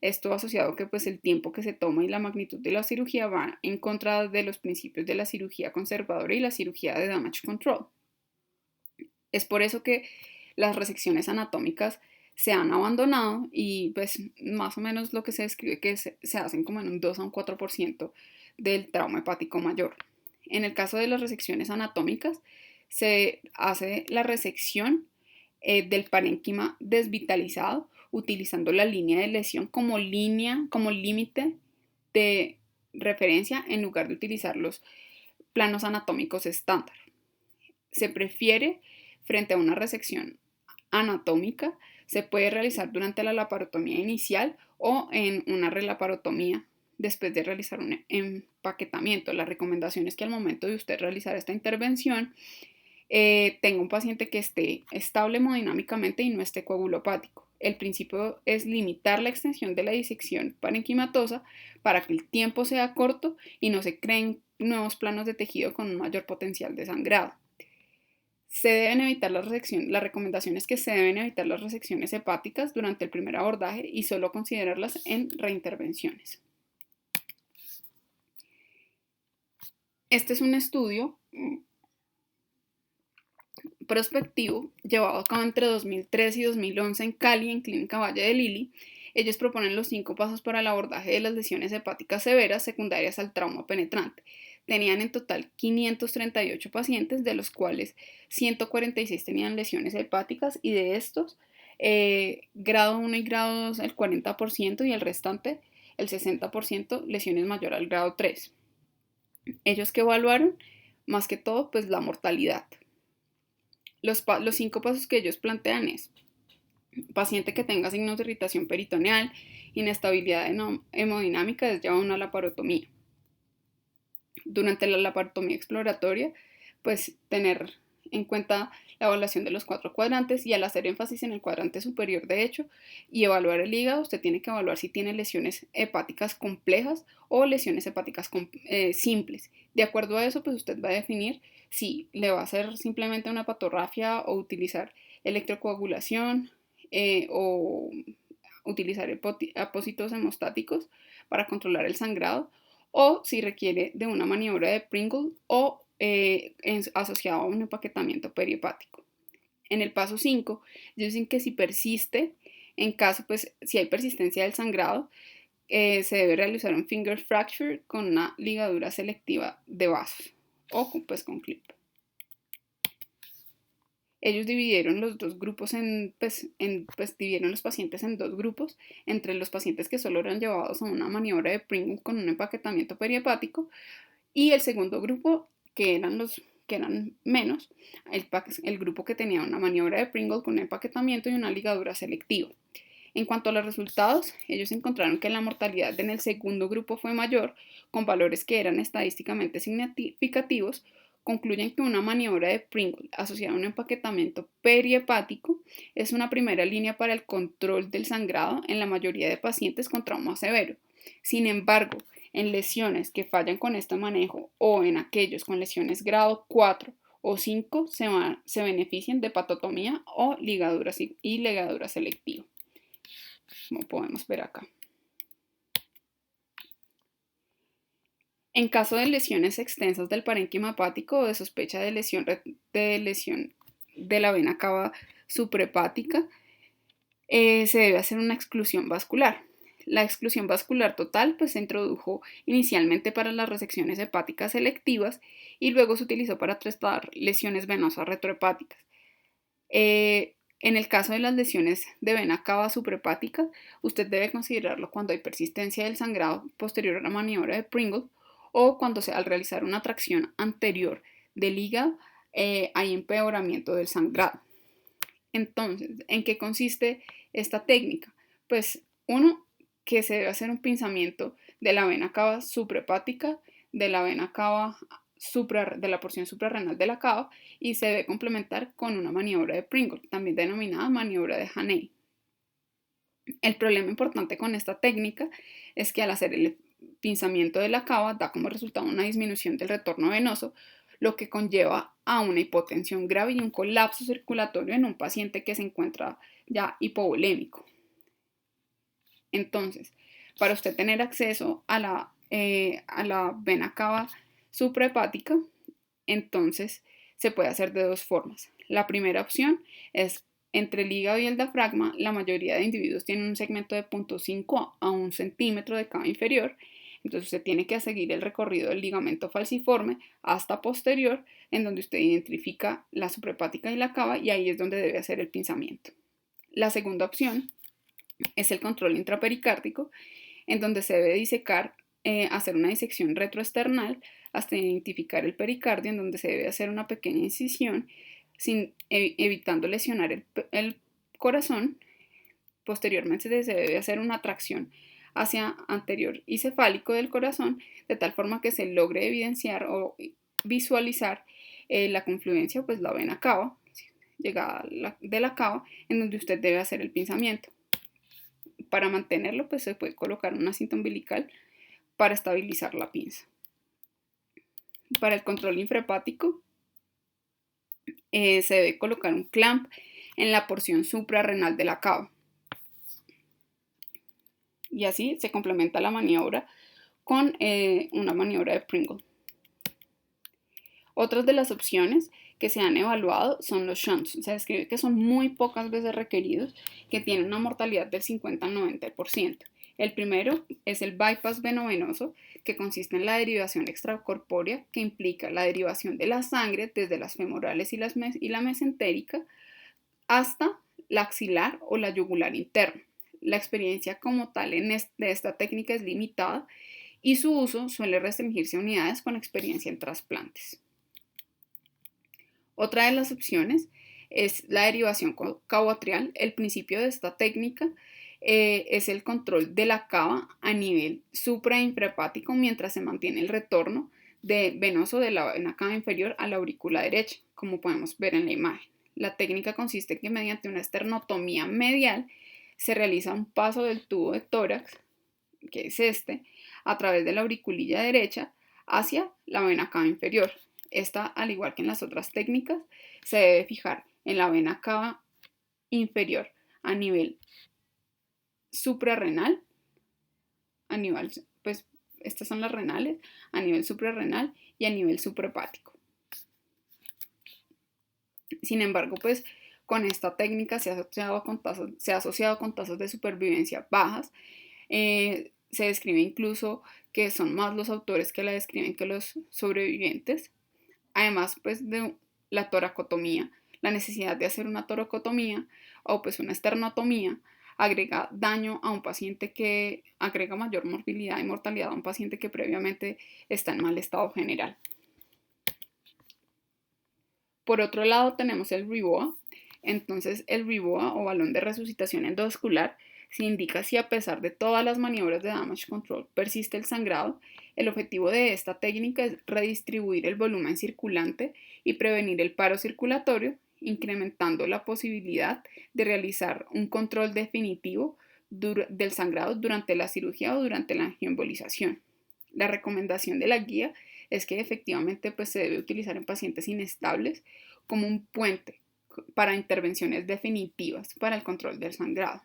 [SPEAKER 1] Esto asociado que pues el tiempo que se toma y la magnitud de la cirugía va en contra de los principios de la cirugía conservadora y la cirugía de damage control. Es por eso que las resecciones anatómicas se han abandonado y pues más o menos lo que se describe que se hacen como en un 2 a un 4% del trauma hepático mayor. En el caso de las resecciones anatómicas se hace la resección del parénquima desvitalizado utilizando la línea de lesión como límite de referencia en lugar de utilizar los planos anatómicos estándar. Se prefiere frente a una resección anatómica, se puede realizar durante la laparotomía inicial o en una relaparotomía después de realizar un empaquetamiento. La recomendación es que al momento de usted realizar esta intervención tenga un paciente que esté estable hemodinámicamente y no esté coagulopático. El principio es limitar la extensión de la disección parenquimatosa para que el tiempo sea corto y no se creen nuevos planos de tejido con un mayor potencial de sangrado. Se deben evitar las recomendación es que se deben evitar las resecciones hepáticas durante el primer abordaje y solo considerarlas en reintervenciones. Este es un estudio prospectivo llevado a cabo entre 2003 y 2011 en Cali, en Clínica Valle de Lili. Ellos proponen los 5 pasos para el abordaje de las lesiones hepáticas severas secundarias al trauma penetrante. Tenían en total 538 pacientes, de los cuales 146 tenían lesiones hepáticas y de estos grado 1 y grado 2 el 40% y el restante, el 60%, lesiones mayor al grado 3. Ellos que evaluaron más que todo pues la mortalidad. Los 5 pasos que ellos plantean es paciente que tenga signos de irritación peritoneal, inestabilidad hemodinámica, es llevado a una laparotomía. Durante la laparotomía exploratoria, pues tener en cuenta la evaluación de los 4 cuadrantes y al hacer énfasis en el cuadrante superior de hecho y evaluar el hígado, usted tiene que evaluar si tiene lesiones hepáticas complejas o lesiones hepáticas simples. De acuerdo a eso, pues usted va a definir si le va a hacer simplemente una hepatografia o utilizar electrocoagulación o utilizar apósitos hemostáticos para controlar el sangrado o si requiere de una maniobra de Pringle o asociado a un empaquetamiento perihepático. En el paso 5, dicen que si persiste, en caso, pues si hay persistencia del sangrado, se debe realizar un finger fracture con una ligadura selectiva de vasos o pues con clip. Ellos dividieron los dos grupos dividieron los pacientes en dos grupos, entre los pacientes que solo eran llevados a una maniobra de Pringle con un empaquetamiento perihepático y el segundo grupo, que eran menos, el grupo que tenía una maniobra de Pringle con un empaquetamiento y una ligadura selectiva. En cuanto a los resultados, ellos encontraron que la mortalidad en el segundo grupo fue mayor, con valores que eran estadísticamente significativos. Concluyen que una maniobra de Pringle asociada a un empaquetamiento perihepático es una primera línea para el control del sangrado en la mayoría de pacientes con trauma severo. Sin embargo, en lesiones que fallan con este manejo o en aquellos con lesiones grado 4 o 5 se benefician de patotomía o ligadura selectiva, como podemos ver acá. En caso de lesiones extensas del parénquima hepático o de sospecha de lesión de la vena cava suprahepática, se debe hacer una exclusión vascular. La exclusión vascular total se introdujo inicialmente para las resecciones hepáticas selectivas y luego se utilizó para tratar lesiones venosas retrohepáticas. En el caso de las lesiones de vena cava suprahepática, usted debe considerarlo cuando hay persistencia del sangrado posterior a la maniobra de Pringle o cuando al realizar una tracción anterior del hígado hay empeoramiento del sangrado. Entonces, ¿en qué consiste esta técnica? Pues uno, que se debe hacer un pinzamiento de la vena cava suprahepática, de la vena cava de la porción suprarrenal de la cava y se debe complementar con una maniobra de Pringle, también denominada maniobra de Haney. El problema importante con esta técnica es que al hacer el pinzamiento de la cava da como resultado una disminución del retorno venoso, lo que conlleva a una hipotensión grave y un colapso circulatorio en un paciente que se encuentra ya hipovolémico. Entonces, para usted tener acceso a la vena cava suprahepática, entonces se puede hacer de dos formas. La primera opción es entre el hígado y el diafragma. La mayoría de individuos tienen un segmento de 0.5 a 1 centímetro de cava inferior. Entonces usted tiene que seguir el recorrido del ligamento falciforme hasta posterior, en donde usted identifica la suprahepática y la cava, y ahí es donde debe hacer el pinzamiento. La segunda opción es el control intrapericárdico, en donde se debe disecar, hacer una disección retroesternal hasta identificar el pericardio, en donde se debe hacer una pequeña incisión evitando lesionar el corazón. Posteriormente se debe hacer una tracción hacia anterior y cefálico del corazón, de tal forma que se logre evidenciar o visualizar la confluencia, la vena cava, llegada de la cava, en donde usted debe hacer el pinzamiento. Para mantenerlo, se puede colocar una cinta umbilical para estabilizar la pinza. Para el control infrahepático, se debe colocar un clamp en la porción suprarrenal de la cava. Y así se complementa la maniobra con una maniobra de Pringle. Otras de las opciones que se han evaluado son los shunts. Se describe que son muy pocas veces requeridos, que tienen una mortalidad del 50 al 90%. El primero es el bypass venovenoso, que consiste en la derivación extracorpórea, que implica la derivación de la sangre desde las femorales y la mesentérica hasta la axilar o la yugular interna. La experiencia como tal de esta técnica es limitada y su uso suele restringirse a unidades con experiencia en trasplantes. Otra de las opciones es la derivación cavatrial. El principio de esta técnica es el control de la cava a nivel suprainfrahepático mientras se mantiene el retorno venoso de la vena cava inferior a la aurícula derecha, como podemos ver en la imagen. La técnica consiste en que mediante una esternotomía medial se realiza un paso del tubo de tórax, que es a través de la auriculilla derecha hacia la vena cava inferior. Esta, al igual que en las otras técnicas, se debe fijar en la vena cava inferior a nivel suprarrenal, estas son las renales, a nivel suprarrenal y a nivel suprahepático. Sin embargo, con esta técnica se ha asociado con tasas de supervivencia bajas. Se describe incluso que son más los autores que la describen que los sobrevivientes. Además, de la toracotomía, la necesidad de hacer una toracotomía o pues una esternotomía agrega daño a un paciente que agrega mayor morbilidad y mortalidad a un paciente que previamente está en mal estado general. Por otro lado tenemos el RIBOA. Entonces el RIBOA o balón de resucitación endovascular se indica si a pesar de todas las maniobras de damage control persiste el sangrado. El objetivo de esta técnica es redistribuir el volumen circulante y prevenir el paro circulatorio, incrementando la posibilidad de realizar un control definitivo del sangrado durante la cirugía o durante la angioembolización. La recomendación de la guía es que efectivamente pues, se debe utilizar en pacientes inestables como un puente para intervenciones definitivas para el control del sangrado.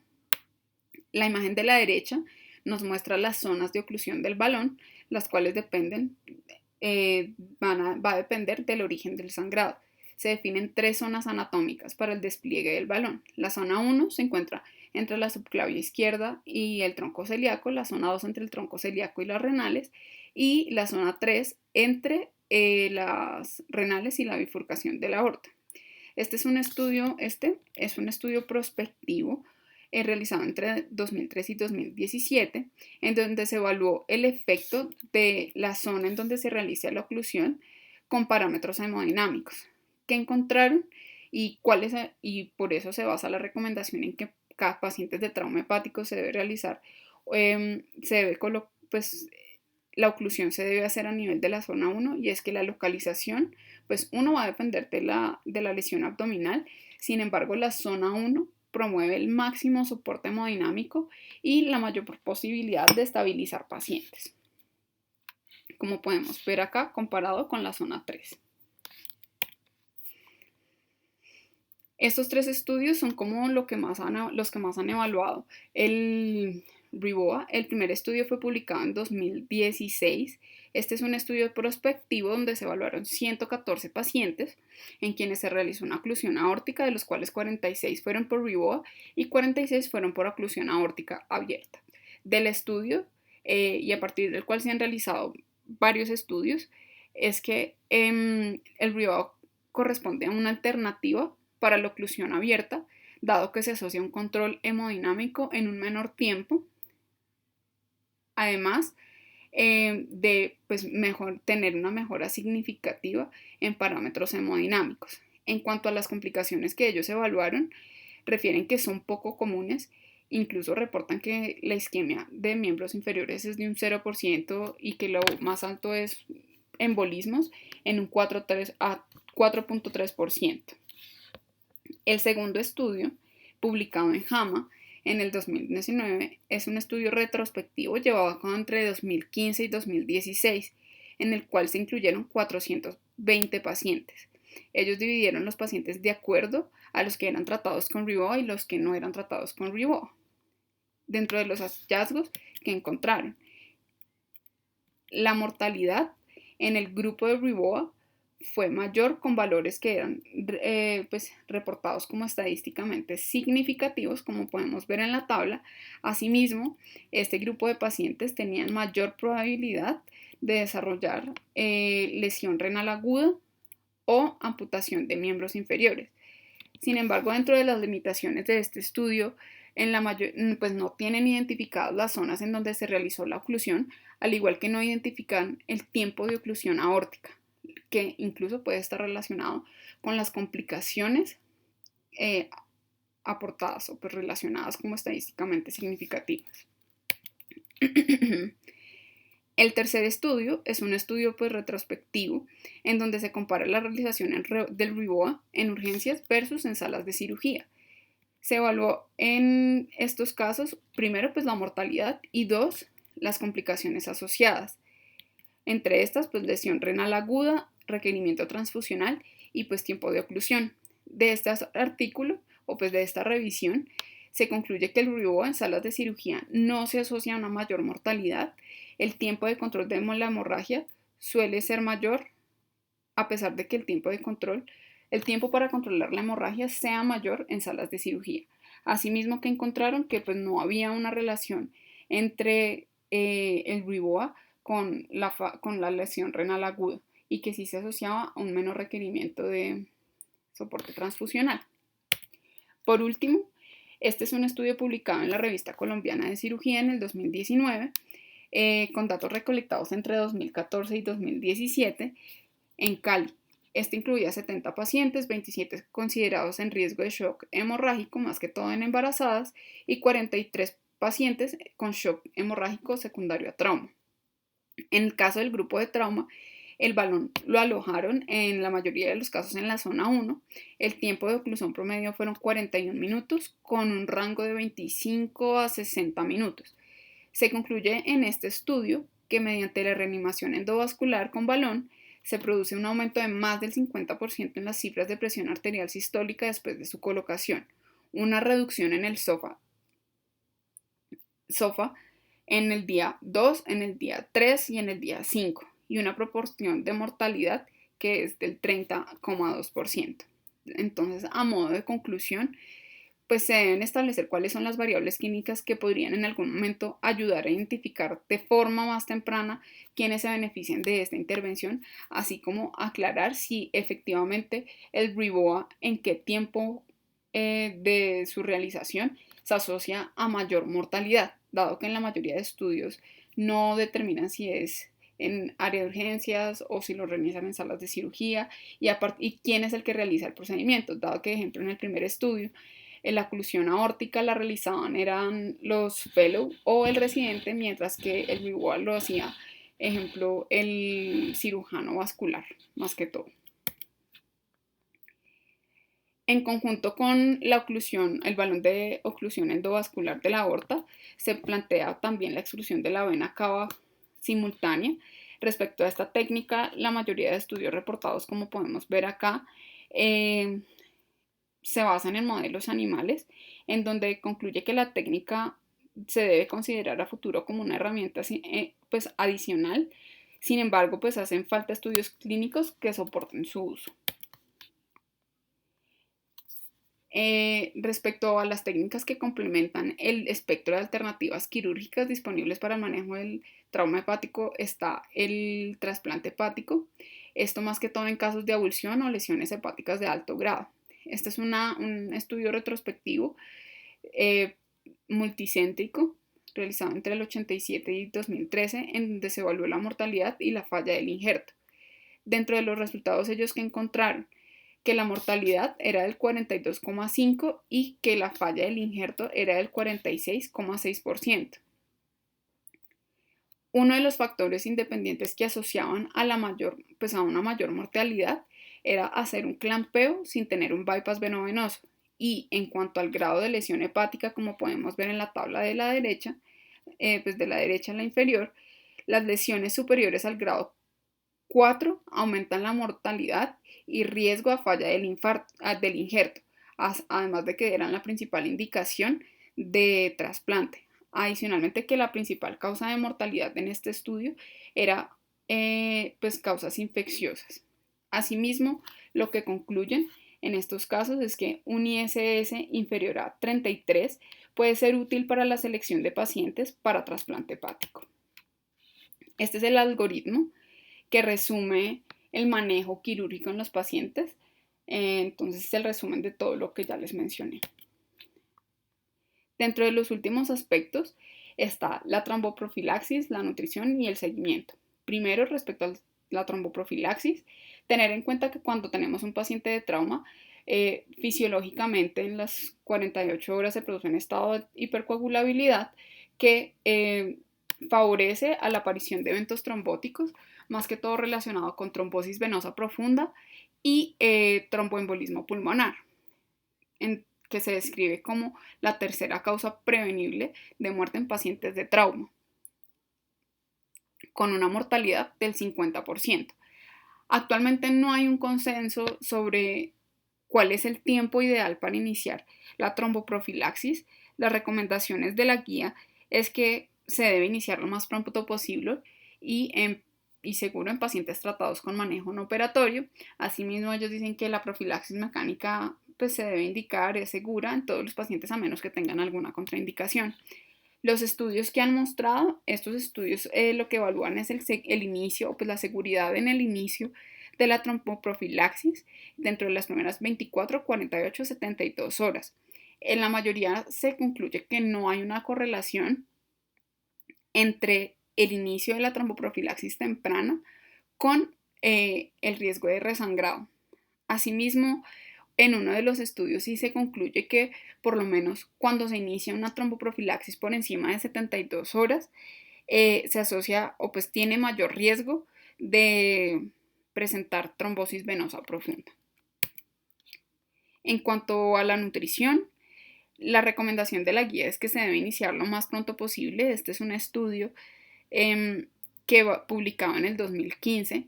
[SPEAKER 1] La imagen de la derecha nos muestra las zonas de oclusión del balón, las cuales va a depender del origen del sangrado. Se definen 3 zonas anatómicas para el despliegue del balón. La zona 1 se encuentra entre la subclavia izquierda y el tronco celíaco, la zona 2 entre el tronco celíaco y las renales, y la zona 3 entre las renales y la bifurcación de la aorta. Este es un estudio prospectivo realizado entre 2003 y 2017, en donde se evaluó el efecto de la zona en donde se realiza la oclusión con parámetros hemodinámicos. ¿Qué encontraron? Y por eso se basa la recomendación en que cada paciente de trauma hepático se debe realizar, la oclusión se debe hacer a nivel de la zona 1, y es que la localización, pues uno va a depender de la lesión abdominal. Sin embargo, la zona 1 promueve el máximo soporte hemodinámico y la mayor posibilidad de estabilizar pacientes, como podemos ver acá comparado con la zona 3. Estos 3 estudios son como los que más han evaluado el RIBOA. El primer estudio fue publicado en 2016. Este es un estudio prospectivo donde se evaluaron 114 pacientes en quienes se realizó una oclusión aórtica, de los cuales 46 fueron por RIBOA y 46 fueron por oclusión aórtica abierta. Del estudio, y a partir del cual se han realizado varios estudios, es que el RIBOA corresponde a una alternativa para la oclusión abierta, dado que se asocia a un control hemodinámico en un menor tiempo, además de tener una mejora significativa en parámetros hemodinámicos. En cuanto a las complicaciones que ellos evaluaron, refieren que son poco comunes. Incluso reportan que la isquemia de miembros inferiores es de un 0% y que lo más alto es embolismos en un 4.3%. El segundo estudio, publicado en JAMA en el 2019, es un estudio retrospectivo llevado a cabo entre 2015 y 2016, en el cual se incluyeron 420 pacientes. Ellos dividieron los pacientes de acuerdo a los que eran tratados con RIBOA y los que no eran tratados con RIBOA. Dentro de los hallazgos que encontraron, la mortalidad en el grupo de RIBOA fue mayor, con valores que eran reportados como estadísticamente significativos, como podemos ver en la tabla. Asimismo, este grupo de pacientes tenían mayor probabilidad de desarrollar lesión renal aguda o amputación de miembros inferiores. Sin embargo, dentro de las limitaciones de este estudio, no tienen identificadas las zonas en donde se realizó la oclusión, al igual que no identifican el tiempo de oclusión aórtica, que incluso puede estar relacionado con las complicaciones aportadas o relacionadas como estadísticamente significativas. El tercer estudio es un estudio retrospectivo en donde se compara la realización del RIBOA en urgencias versus en salas de cirugía. Se evaluó en estos casos, primero, la mortalidad y 2, las complicaciones asociadas. Entre estas, lesión renal aguda, requerimiento transfusional y tiempo de oclusión. De este artículo o de esta revisión se concluye que el RIBOA en salas de cirugía no se asocia a una mayor mortalidad. El tiempo de control de la hemorragia suele ser mayor, a pesar de que el tiempo para controlar la hemorragia sea mayor en salas de cirugía. Asimismo, que encontraron que no había una relación entre el RIBOA con la lesión renal aguda, y que sí se asociaba a un menor requerimiento de soporte transfusional. Por último, este es un estudio publicado en la Revista Colombiana de Cirugía en el 2019, con datos recolectados entre 2014 y 2017 en Cali. Este incluía 70 pacientes, 27 considerados en riesgo de shock hemorrágico, más que todo en embarazadas, y 43 pacientes con shock hemorrágico secundario a trauma. En el caso del grupo de trauma, el balón lo alojaron en la mayoría de los casos en la zona 1. El tiempo de oclusión promedio fueron 41 minutos con un rango de 25 a 60 minutos. Se concluye en este estudio que mediante la reanimación endovascular con balón se produce un aumento de más del 50% en las cifras de presión arterial sistólica después de su colocación, una reducción en el SOFA en el día 2, en el día 3 y en el día 5, y una proporción de mortalidad que es del 30,2%. Entonces, a modo de conclusión, pues se deben establecer cuáles son las variables clínicas que podrían en algún momento ayudar a identificar de forma más temprana quiénes se benefician de esta intervención, así como aclarar si efectivamente el REVOA en qué tiempo de su realización se asocia a mayor mortalidad, dado que en la mayoría de estudios no determinan si es en área de urgencias o si lo realizan en salas de cirugía y quién es el que realiza el procedimiento, dado que, por ejemplo, en el primer estudio la oclusión aórtica la realizaban eran los fellow o el residente, mientras que el igual lo hacía, ejemplo, el cirujano vascular, más que todo. En conjunto con la oclusión, el balón de oclusión endovascular de la aorta, se plantea también la exclusión de la vena cava simultánea. Respecto a esta técnica, la mayoría de estudios reportados, como podemos ver acá, se basan en modelos animales, en donde concluye que la técnica se debe considerar a futuro como una herramienta pues, adicional. Sin embargo, pues hacen falta estudios clínicos que soporten su uso. Respecto a las técnicas que complementan el espectro de alternativas quirúrgicas disponibles para el manejo del trauma hepático está el trasplante hepático, esto más que todo en casos de avulsión o lesiones hepáticas de alto grado. Este es un estudio retrospectivo multicéntrico realizado entre el 87 y 2013 en donde se evaluó la mortalidad y la falla del injerto. Dentro de los resultados ellos que encontraron que la mortalidad era del 42,5% y que la falla del injerto era del 46,6%. Uno de los factores independientes que asociaban a una mayor mortalidad era hacer un clampeo sin tener un bypass venovenoso. Y en cuanto al grado de lesión hepática, como podemos ver en la tabla de la derecha, pues de la derecha a la inferior, las lesiones superiores al grado 4 aumentan la mortalidad y riesgo a falla del injerto, además de que eran la principal indicación de trasplante. Adicionalmente, que la principal causa de mortalidad en este estudio era pues causas infecciosas. Asimismo, lo que concluyen en estos casos es que un ISS inferior a 33 puede ser útil para la selección de pacientes para trasplante hepático. Este es el algoritmo que resume el manejo quirúrgico en los pacientes. Entonces es el resumen de todo lo que ya les mencioné. Dentro de los últimos aspectos está la tromboprofilaxis, la nutrición y el seguimiento. Primero, respecto a la tromboprofilaxis, tener en cuenta que cuando tenemos un paciente de trauma, fisiológicamente en las 48 horas se produce un estado de hipercoagulabilidad que favorece a la aparición de eventos trombóticos, más que todo relacionado con trombosis venosa profunda y tromboembolismo pulmonar, que se describe como la tercera causa prevenible de muerte en pacientes de trauma, con una mortalidad del 50%. Actualmente no hay un consenso sobre cuál es el tiempo ideal para iniciar la tromboprofilaxis. Las recomendaciones de la guía es que se debe iniciar lo más pronto posible y seguro en pacientes tratados con manejo no operatorio. Asimismo, ellos dicen que la profilaxis mecánica pues, se debe indicar, es segura en todos los pacientes a menos que tengan alguna contraindicación. Los estudios que han mostrado, estos estudios lo que evalúan es el inicio, pues la seguridad en el inicio de la tromboprofilaxis dentro de las primeras 24, 48, 72 horas. En la mayoría se concluye que no hay una correlación entre el inicio de la tromboprofilaxis temprana con el riesgo de resangrado. Asimismo, en uno de los estudios sí se concluye que por lo menos cuando se inicia una tromboprofilaxis por encima de 72 horas, se asocia o pues tiene mayor riesgo de presentar trombosis venosa profunda. En cuanto a la nutrición, la recomendación de la guía es que se debe iniciar lo más pronto posible. Este es un estudio que publicado en el 2015,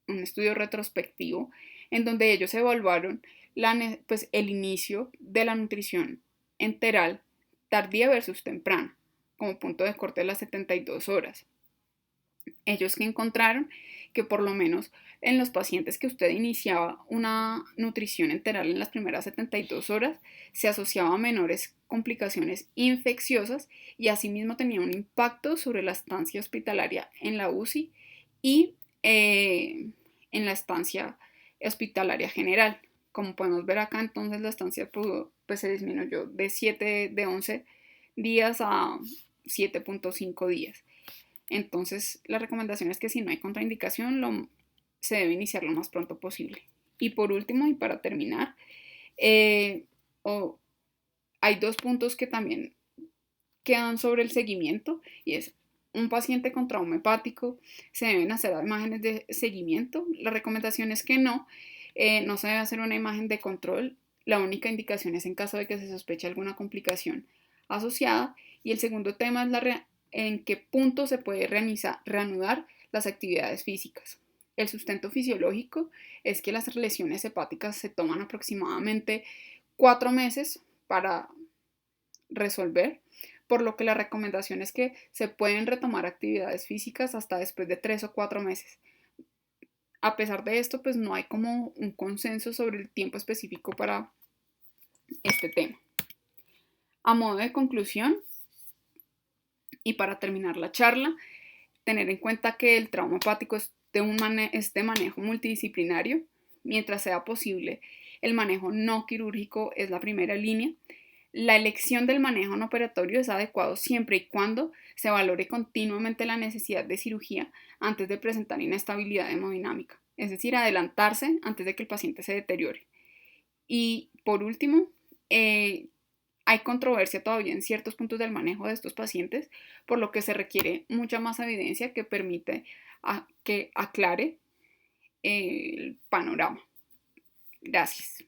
[SPEAKER 1] un estudio retrospectivo, en donde ellos evaluaron el inicio de la nutrición enteral tardía versus temprana, como punto de corte de las 72 horas. Ellos que encontraron que por lo menos en los pacientes que usted iniciaba una nutrición enteral en las primeras 72 horas, se asociaba a menores complicaciones infecciosas y asimismo tenía un impacto sobre la estancia hospitalaria en la UCI y en la estancia hospitalaria general. Como podemos ver acá, entonces la estancia se disminuyó de 11 días a 7.5 días. Entonces, la recomendación es que si no hay contraindicación, se debe iniciar lo más pronto posible. Y por último, y para terminar, hay dos puntos que también quedan sobre el seguimiento, y es un paciente con trauma hepático, se deben hacer imágenes de seguimiento. La recomendación es que no se debe hacer una imagen de control. La única indicación es en caso de que se sospeche alguna complicación asociada. Y el segundo tema es en qué punto se puede reanudar las actividades físicas. El sustento fisiológico es que las lesiones hepáticas se toman aproximadamente 4 meses para resolver, por lo que la recomendación es que se pueden retomar actividades físicas hasta después de 3 o 4 meses. A pesar de esto, pues no hay como un consenso sobre el tiempo específico para este tema. A modo de conclusión, y para terminar la charla, tener en cuenta que el trauma hepático es de manejo multidisciplinario. Mientras sea posible, el manejo no quirúrgico es la primera línea. La elección del manejo no operatorio es adecuado siempre y cuando se valore continuamente la necesidad de cirugía antes de presentar inestabilidad hemodinámica, es decir, adelantarse antes de que el paciente se deteriore. Y por último, hay controversia todavía en ciertos puntos del manejo de estos pacientes, por lo que se requiere mucha más evidencia que permite que aclare el panorama. Gracias.